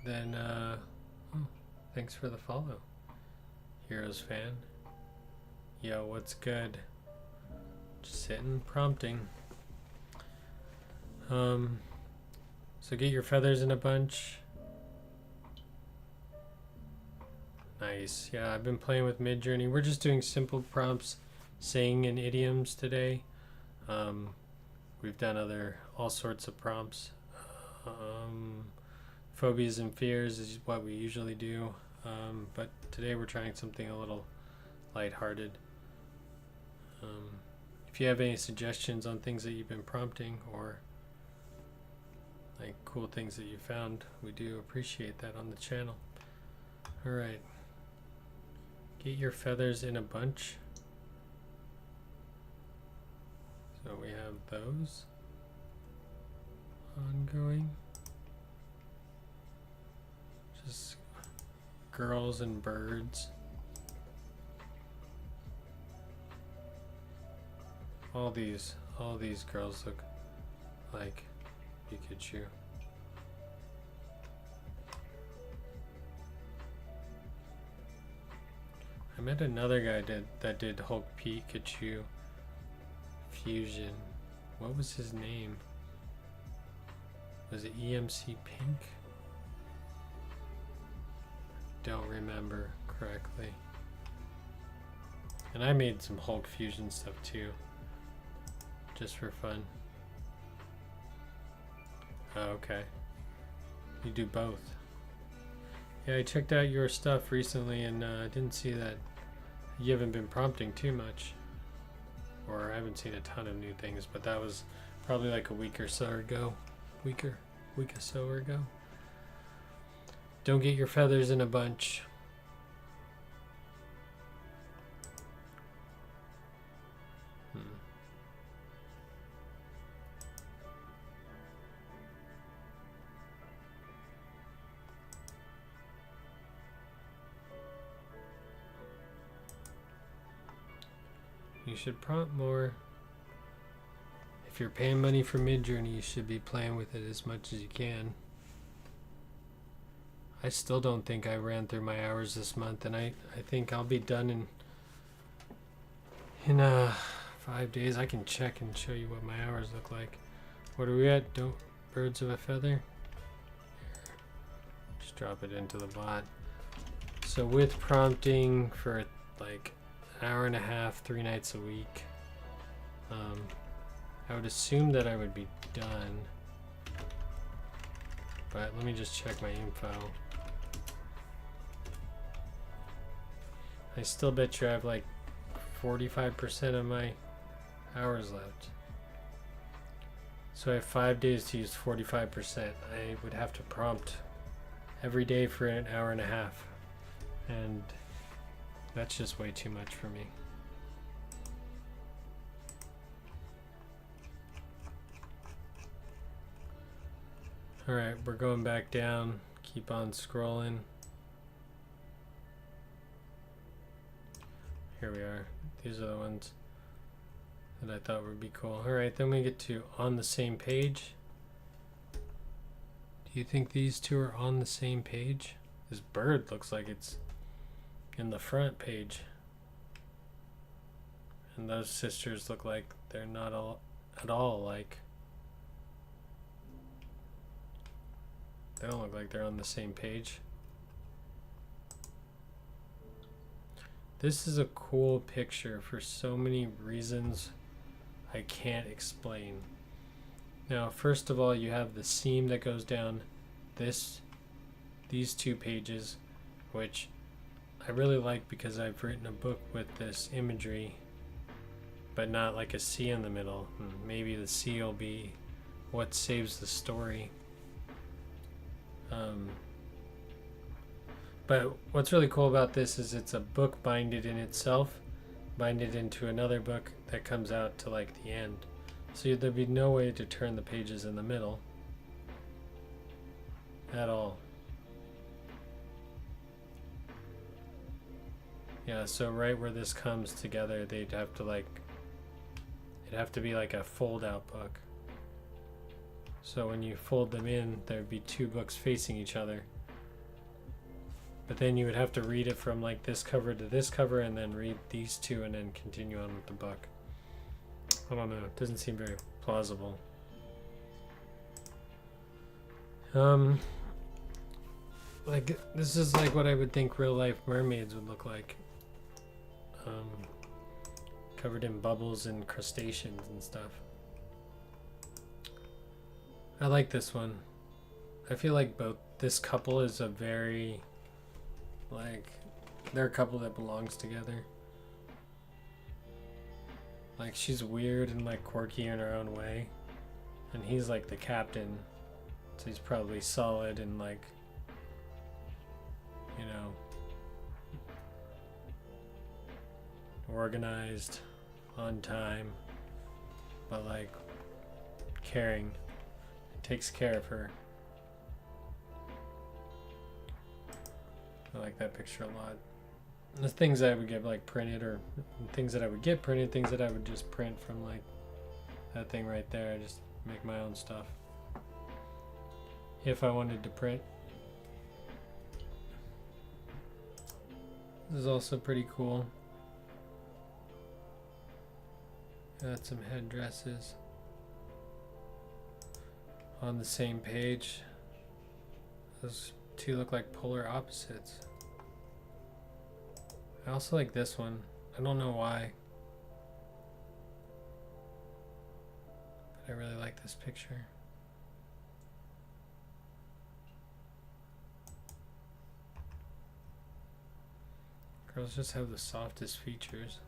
Then, oh, thanks for the follow, Heroes fan. Yo, what's good? Just sitting, prompting. So get your feathers in a bunch. Nice. Yeah, I've been playing with Midjourney. We're just doing simple prompts, saying in idioms today. We've done all sorts of prompts. Phobias and fears is what we usually do. But today we're trying something a little lighthearted. If you have any suggestions on things that you've been prompting or like cool things that you found, we do appreciate that on the channel. All right, get your feathers in a bunch. So we have those ongoing, just girls and birds. All these girls look like Pikachu. I met another guy that did Hulk Pikachu fusion. What was his name? Was it EMC Pink? Don't remember correctly. And I made some Hulk fusion stuff too, just for fun. Oh, okay. You do both. Yeah, I checked out your stuff recently and I didn't see that you haven't been prompting too much. Or I haven't seen a ton of new things, but that was probably like a week or so ago. Week or so ago. Don't get your feathers in a bunch. You should prompt more. If you're paying money for Midjourney, you should be playing with it as much as you can. I still don't think I ran through my hours this month, and I think I'll be done in 5 days. I can check and show you what my hours look like. What are we at? Don't birds of a feather? Just drop it into the bot. So with prompting for like an hour and a half, 3 nights a week, I would assume that I would be done. But let me just check my info. I still bet you I have like 45% of my hours left. So I have 5 days to use 45%. I would have to prompt every day for an hour and a half. And that's just way too much for me. Alright, we're going back down. Keep on scrolling. Here we are. These are the ones that I thought would be cool. Alright, then we get to on the same page. Do you think these two are on the same page? This bird looks like it's in the front page. And those sisters look like they're not at all alike. They don't look like they're on the same page. This is a cool picture for so many reasons I can't explain. Now, first of all, you have the seam that goes down these two pages, which I really like because I've written a book with this imagery, but not like a C in the middle. Maybe the C will be what saves the story. But what's really cool about this is it's a book binded in itself, binded into another book that comes out to like the end. So there'd be no way to turn the pages in the middle at all. Yeah, so right where this comes together, it'd have to be like a fold out book. So when you fold them in, there'd be two books facing each other. But then you would have to read it from like this cover to this cover and then read these two and then continue on with the book. I don't know, it doesn't seem very plausible. Like this is like what I would think real life mermaids would look like. Covered in bubbles and crustaceans and stuff. I like this one. I feel like this couple is a very, like, they're a couple that belongs together. Like, she's weird and like quirky in her own way, and he's like the captain, so he's probably solid and like, you know, organized, on time, but like caring, takes care of her. I like that picture a lot. The things I would get like printed, or things that I would get printed, things that I would just print from like that thing right there. I just make my own stuff if I wanted to print. This is also pretty cool. Got some headdresses on the same page. Those two look like polar opposites. I also like this one. I don't know why, but I really like this picture. Girls just have the softest features.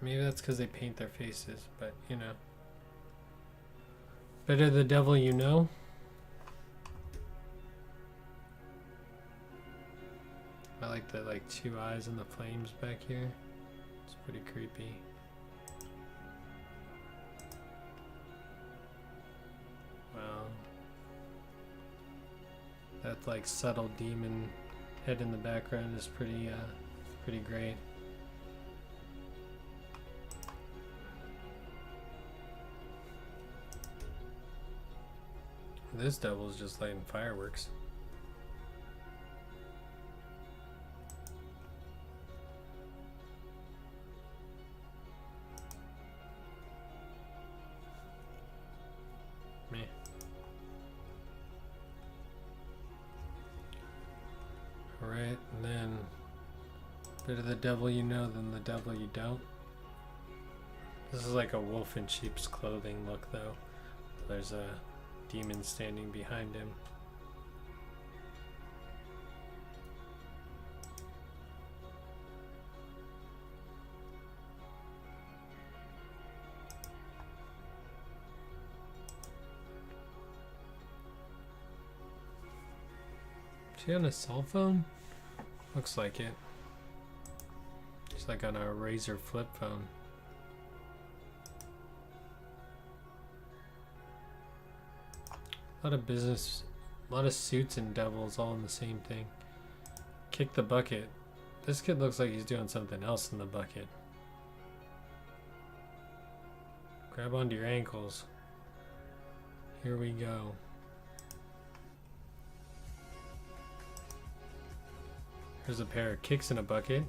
Maybe that's because they paint their faces, but you know. Better the devil you know. I like the like two eyes and the flames back here. It's pretty creepy. Wow. That like subtle demon head in the background is pretty great. This devil's just lighting fireworks. Meh. Alright, and then better the devil you know than the devil you don't. This is like a wolf in sheep's clothing look though. There's a demon standing behind him. Is she on a cell phone? Looks like it. She's like on a Razr flip phone. A lot of business, a lot of suits and devils all in the same thing. Kick the bucket. This kid looks like he's doing something else in the bucket. Grab onto your ankles. Here we go. Here's a pair of kicks in a bucket.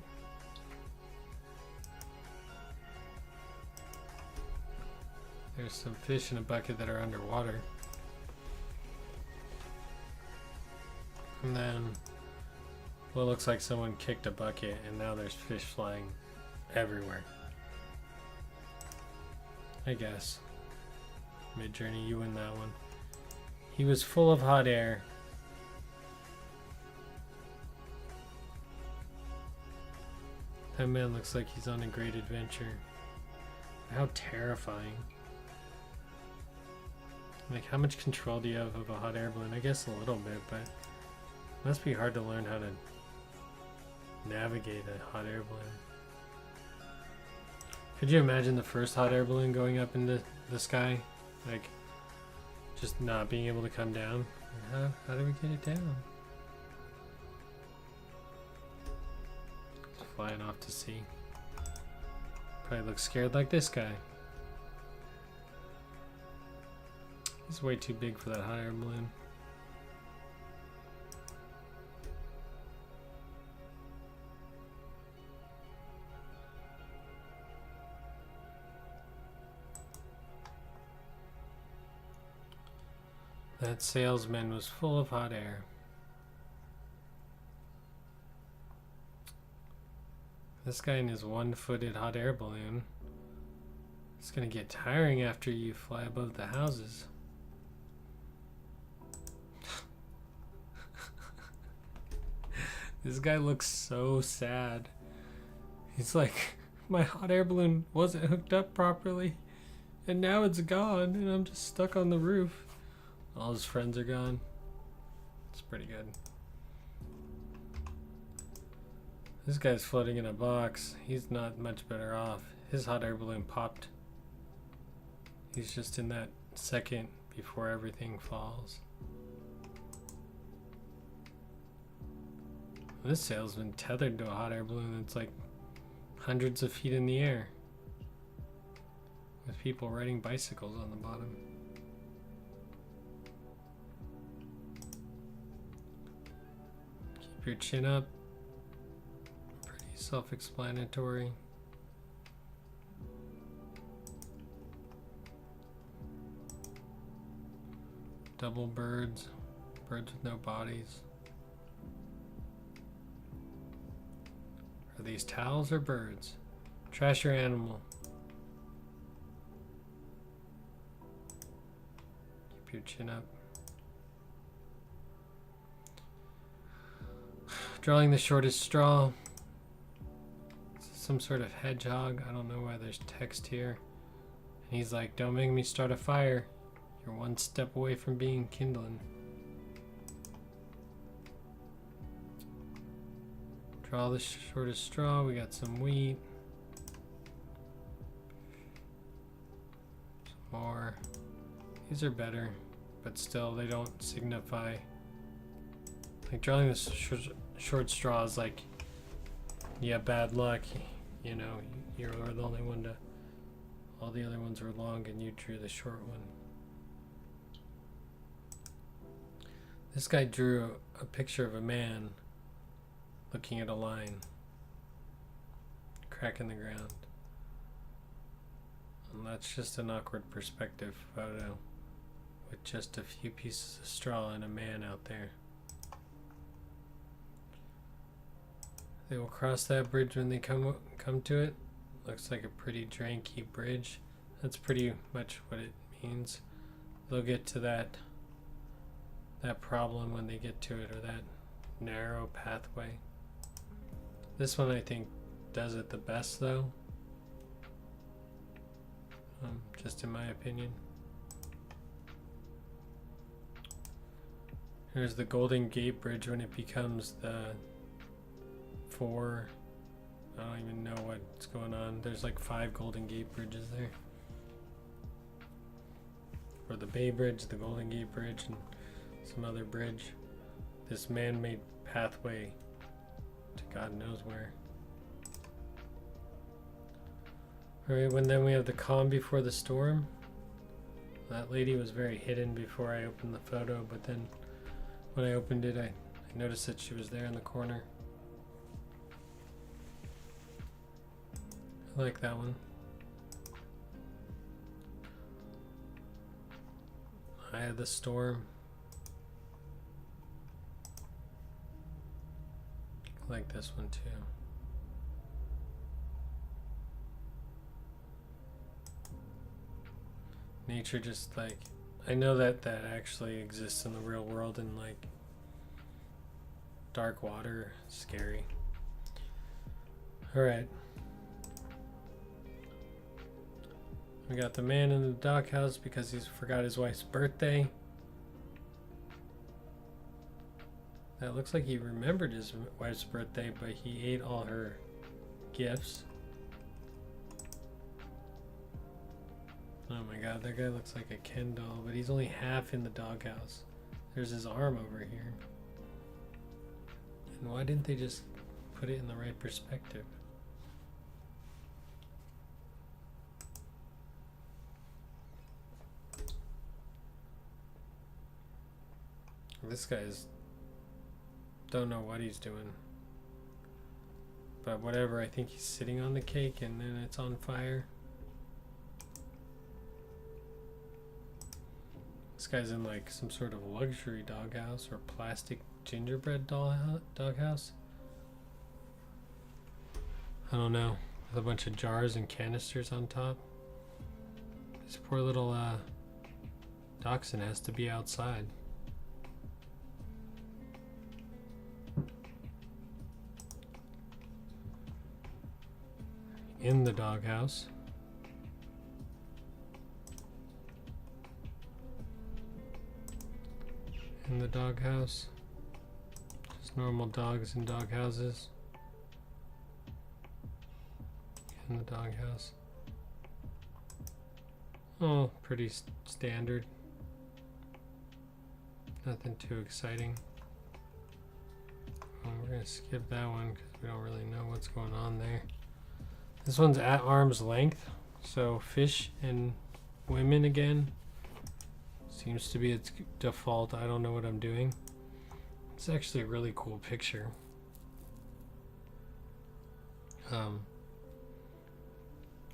There's There's some fish in a bucket that are underwater. And then what looks like someone kicked a bucket and now there's fish flying everywhere. I guess. Midjourney, you win that one. He was full of hot air. That man looks like he's on a great adventure. How terrifying. Like, how much control do you have of a hot air balloon? I guess a little bit, but it must be hard to learn how to navigate a hot air balloon. Could you imagine the first hot air balloon going up into the sky? Like, just not being able to come down? How do we get it down? It's flying off to sea. Probably looks scared like this guy. He's way too big for that hot air balloon. That salesman was full of hot air. This guy in his one-footed hot air balloon. It's gonna get tiring after you fly above the houses. This guy looks so sad. He's like, my hot air balloon wasn't hooked up properly, and now it's gone, and I'm just stuck on the roof. All his friends are gone. It's pretty good. This guy's floating in a box. He's not much better off. His hot air balloon popped. He's just in that second before everything falls. This salesman tethered to a hot air balloon that's like hundreds of feet in the air, with people riding bicycles on the bottom. Keep your chin up. Pretty self-explanatory. Double birds. Birds with no bodies. Are these towels or birds? Trash your animal. Keep your chin up. Drawing the shortest straw. Some sort of hedgehog. I don't know why there's text here. And he's like, don't make me start a fire. You're one step away from being kindling. Draw the shortest straw. We got some wheat. Some more. These are better, but still they don't signify. Like drawing this short straw is like, yeah, bad luck. You know, you're the only one to. All the other ones were long, and you drew the short one. This guy drew a picture of a man looking at a line, crack in the ground. And that's just an awkward perspective photo with just a few pieces of straw and a man out there. They will cross that bridge when they come to it. Looks like a pretty janky bridge. That's pretty much what it means. They'll get to that problem when they get to it, or that narrow pathway. This one I think does it the best though, just in my opinion. Here's the Golden Gate Bridge when it becomes the 4. I don't even know what's going on. There's like 5 Golden Gate Bridges there. Or the Bay Bridge, the Golden Gate Bridge, and some other bridge. This man-made pathway to God knows where. Alright, then we have the calm before the storm. That lady was very hidden before I opened the photo, but then when I opened it, I noticed that she was there in the corner. I like that one. Eye of the Storm. I like this one too. Nature just like, I know that that actually exists in the real world, and like dark water, scary. All right. We got the man in the doghouse because he's forgot his wife's birthday. That looks like he remembered his wife's birthday, but he ate all her gifts. Oh my god, that guy looks like a Ken doll, but he's only half in the doghouse. There's his arm over here. And why didn't they just put it in the right perspective? This guy's don't know what he's doing. But whatever, I think he's sitting on the cake and then it's on fire. This guy's in like some sort of luxury doghouse or plastic gingerbread doghouse. I don't know. With a bunch of jars and canisters on top. This poor little dachshund has to be outside. In the doghouse. In the doghouse. Just normal dogs in doghouses. In the doghouse. Oh, pretty standard. Nothing too exciting. Well, we're gonna skip that one because we don't really know what's going on there. This one's at arm's length, so fish and women again. Seems to be its default. I don't know what I'm doing. It's actually a really cool picture.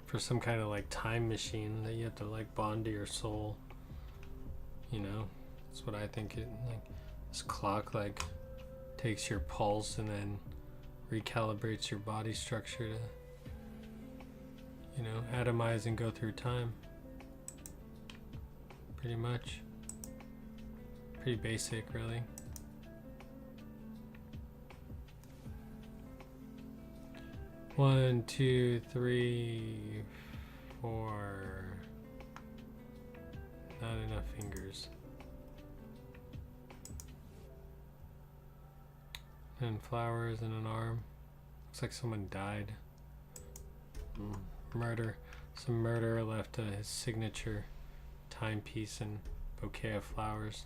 For some kind of like time machine that you have to like bond to your soul. You know, that's what I think it like. This clock like takes your pulse and then recalibrates your body structure to, you know, atomize and go through time. Pretty much. Pretty basic, really. One, two, three, four. Not enough fingers. And flowers and an arm. Looks like someone died. Murder. Some murderer left his signature timepiece and bouquet of flowers.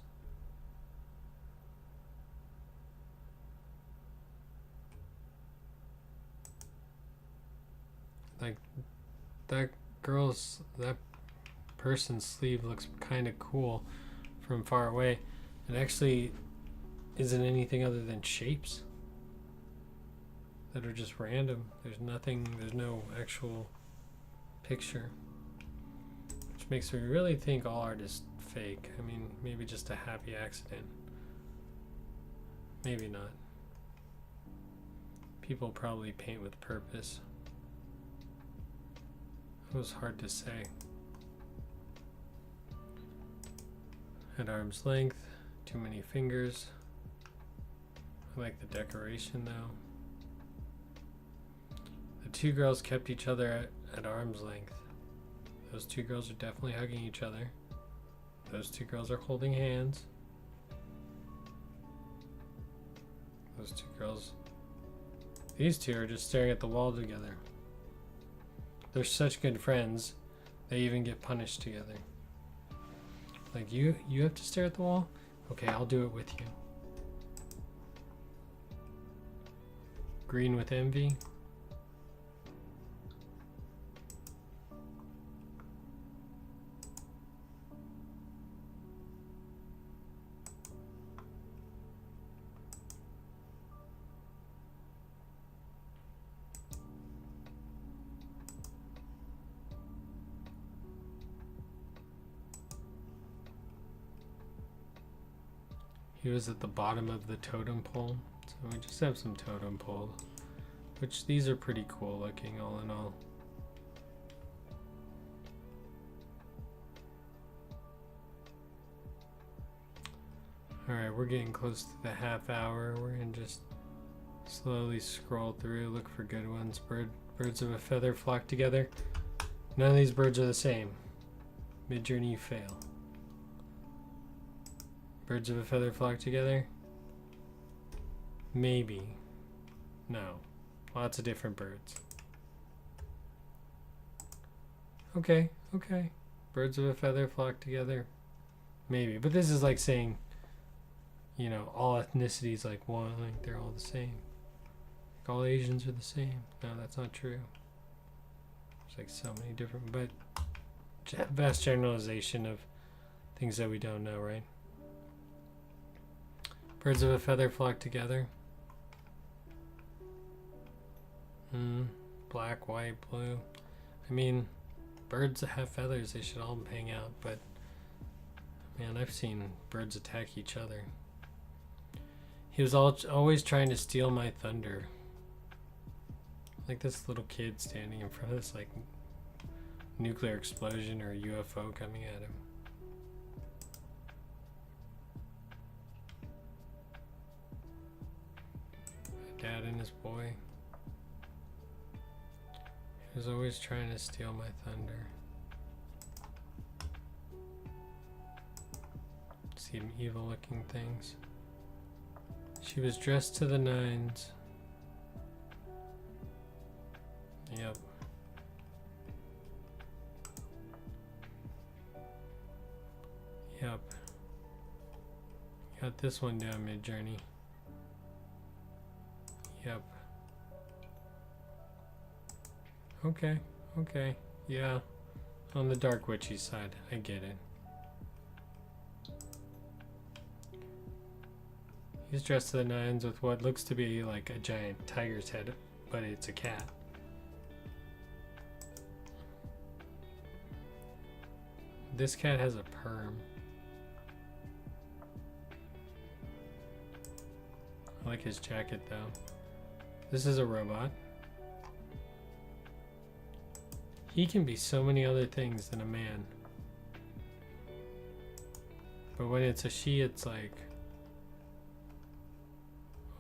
Like that person's sleeve looks kind of cool from far away. It actually isn't anything other than shapes that are just random. There's nothing, there's no actual picture, which makes me really think all art is fake. I mean, maybe just a happy accident. Maybe not. People probably paint with purpose. It was hard to say. At arm's length, too many fingers. I like the decoration though. The two girls kept each other at arm's length. Those two girls are definitely hugging each other. Those two girls are holding hands. Those two girls, these two are just staring at the wall together. They're such good friends, they even get punished together. Like, you have to stare at the wall? Okay, I'll do it with you. Green with envy. He was at the bottom of the totem pole. So we just have some totem pole, which these are pretty cool looking all in all. Alright, we're getting close to the half hour. We're gonna just slowly scroll through, look for good ones. Birds of a feather flock together. None of these birds are the same. Midjourney, you fail. Birds of a feather flock together? Maybe. No. Lots of different birds. Okay. Birds of a feather flock together? Maybe. But this is like saying, you know, all ethnicities like one, like they're all the same. Like all Asians are the same. No, that's not true. There's like so many different, but vast generalization of things that we don't know, right? Birds of a feather flock together. Black, white, blue. I mean, birds that have feathers, they should all hang out, but man, I've seen birds attack each other. He was always trying to steal my thunder. Like this little kid standing in front of this like nuclear explosion or UFO coming at him. My dad and his boy. He was always trying to steal my thunder. See them evil looking things. She was dressed to the nines. Yep. Got this one down, Midjourney. Yep. Okay. Yeah. On the dark witchy side. I get it. He's dressed to the nines with what looks to be like a giant tiger's head, but it's a cat. This cat has a perm. I like his jacket though. This is a robot. He can be so many other things than a man. But when it's a she, it's like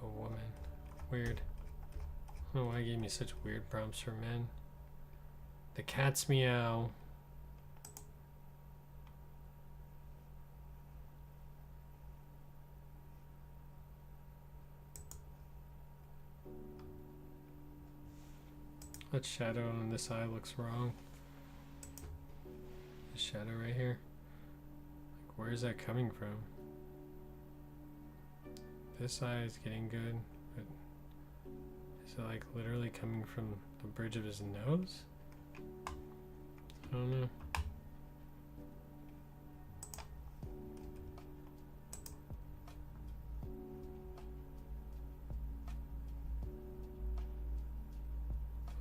a woman. Weird. I don't know why it gave me such weird prompts for men. The cat's meow. That shadow on this eye looks wrong. The shadow right here. Like, where is that coming from? This eye is getting good, but is it like literally coming from the bridge of his nose? I don't know.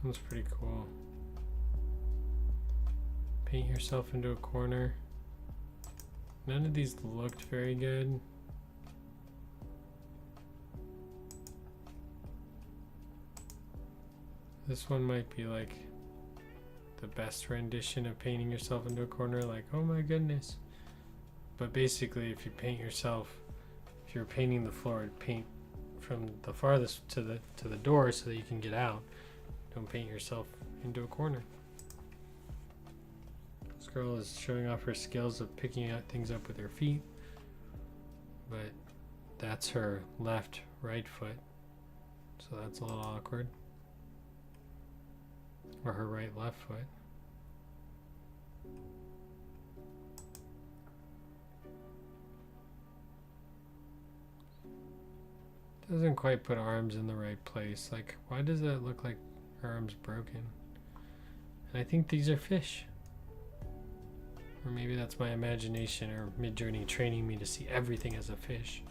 That's pretty cool. Paint yourself into a corner. None of these looked very good. This one might be like the best rendition of painting yourself into a corner, like, oh my goodness. But basically, if you paint yourself, if you're painting the floor, paint from the farthest to the door so that you can get out. Don't paint yourself into a corner. This girl is showing off her skills of picking out things up with her feet, but that's her right foot, so that's a little awkward. Or her left foot. Doesn't quite put arms in the right place. Like, why does that look like her arm's broken? And I think these are fish. Or maybe that's my imagination or Midjourney training me to see everything as a fish.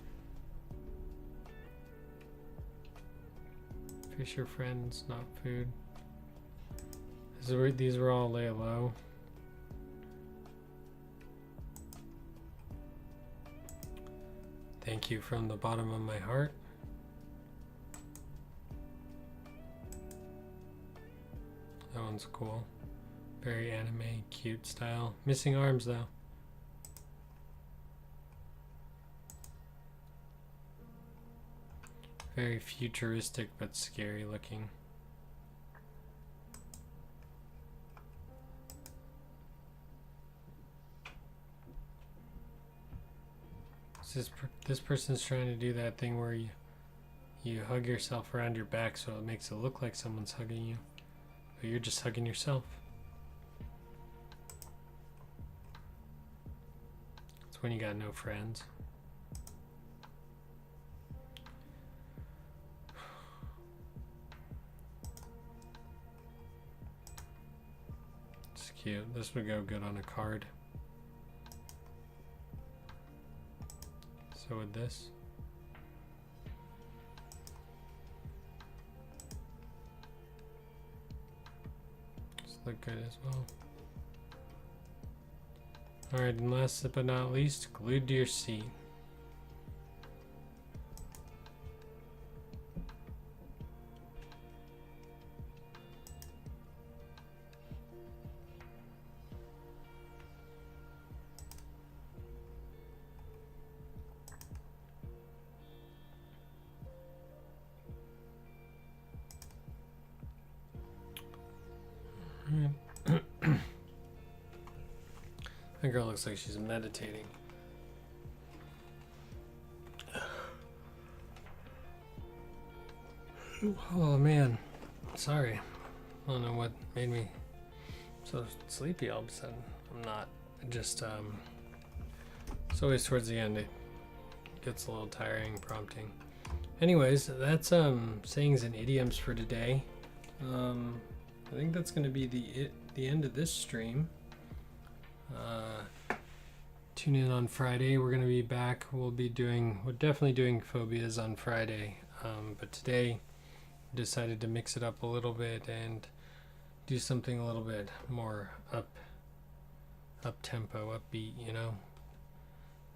Fish are friends, not food. These were all lay low. Thank you from the bottom of my heart. That one's cool. Very anime, cute style. Missing arms though. Very futuristic but scary looking. This person's trying to do that thing where you hug yourself around your back so it makes it look like someone's hugging you, but you're just hugging yourself. It's when you got no friends. It's cute. This would go good on a card. So would this. This look good as well. Alright, and last but not least, glued to your seat. That girl looks like she's meditating. Oh man, sorry. I don't know what made me so sleepy all of a sudden. I'm not. Just it's always towards the end it gets a little tiring, prompting. Anyways, that's sayings and idioms for today. I think that's going to be the end of this stream. Tune in on Friday. We're going to be back. We're definitely doing phobias on Friday. But today decided to mix it up a little bit and do something a little bit more up tempo, upbeat, you know,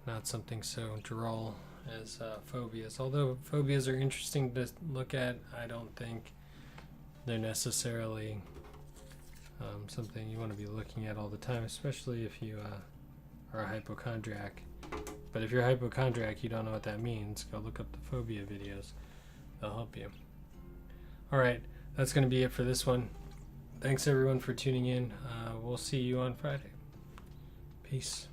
not something so droll as phobias. Although phobias are interesting to look at, I don't think they're necessarily something you want to be looking at all the time, especially if you are a hypochondriac. But if you're a hypochondriac, you don't know what that means, go look up the phobia videos. They'll help you. Alright, that's going to be it for this one. Thanks everyone for tuning in. We'll see you on Friday. Peace.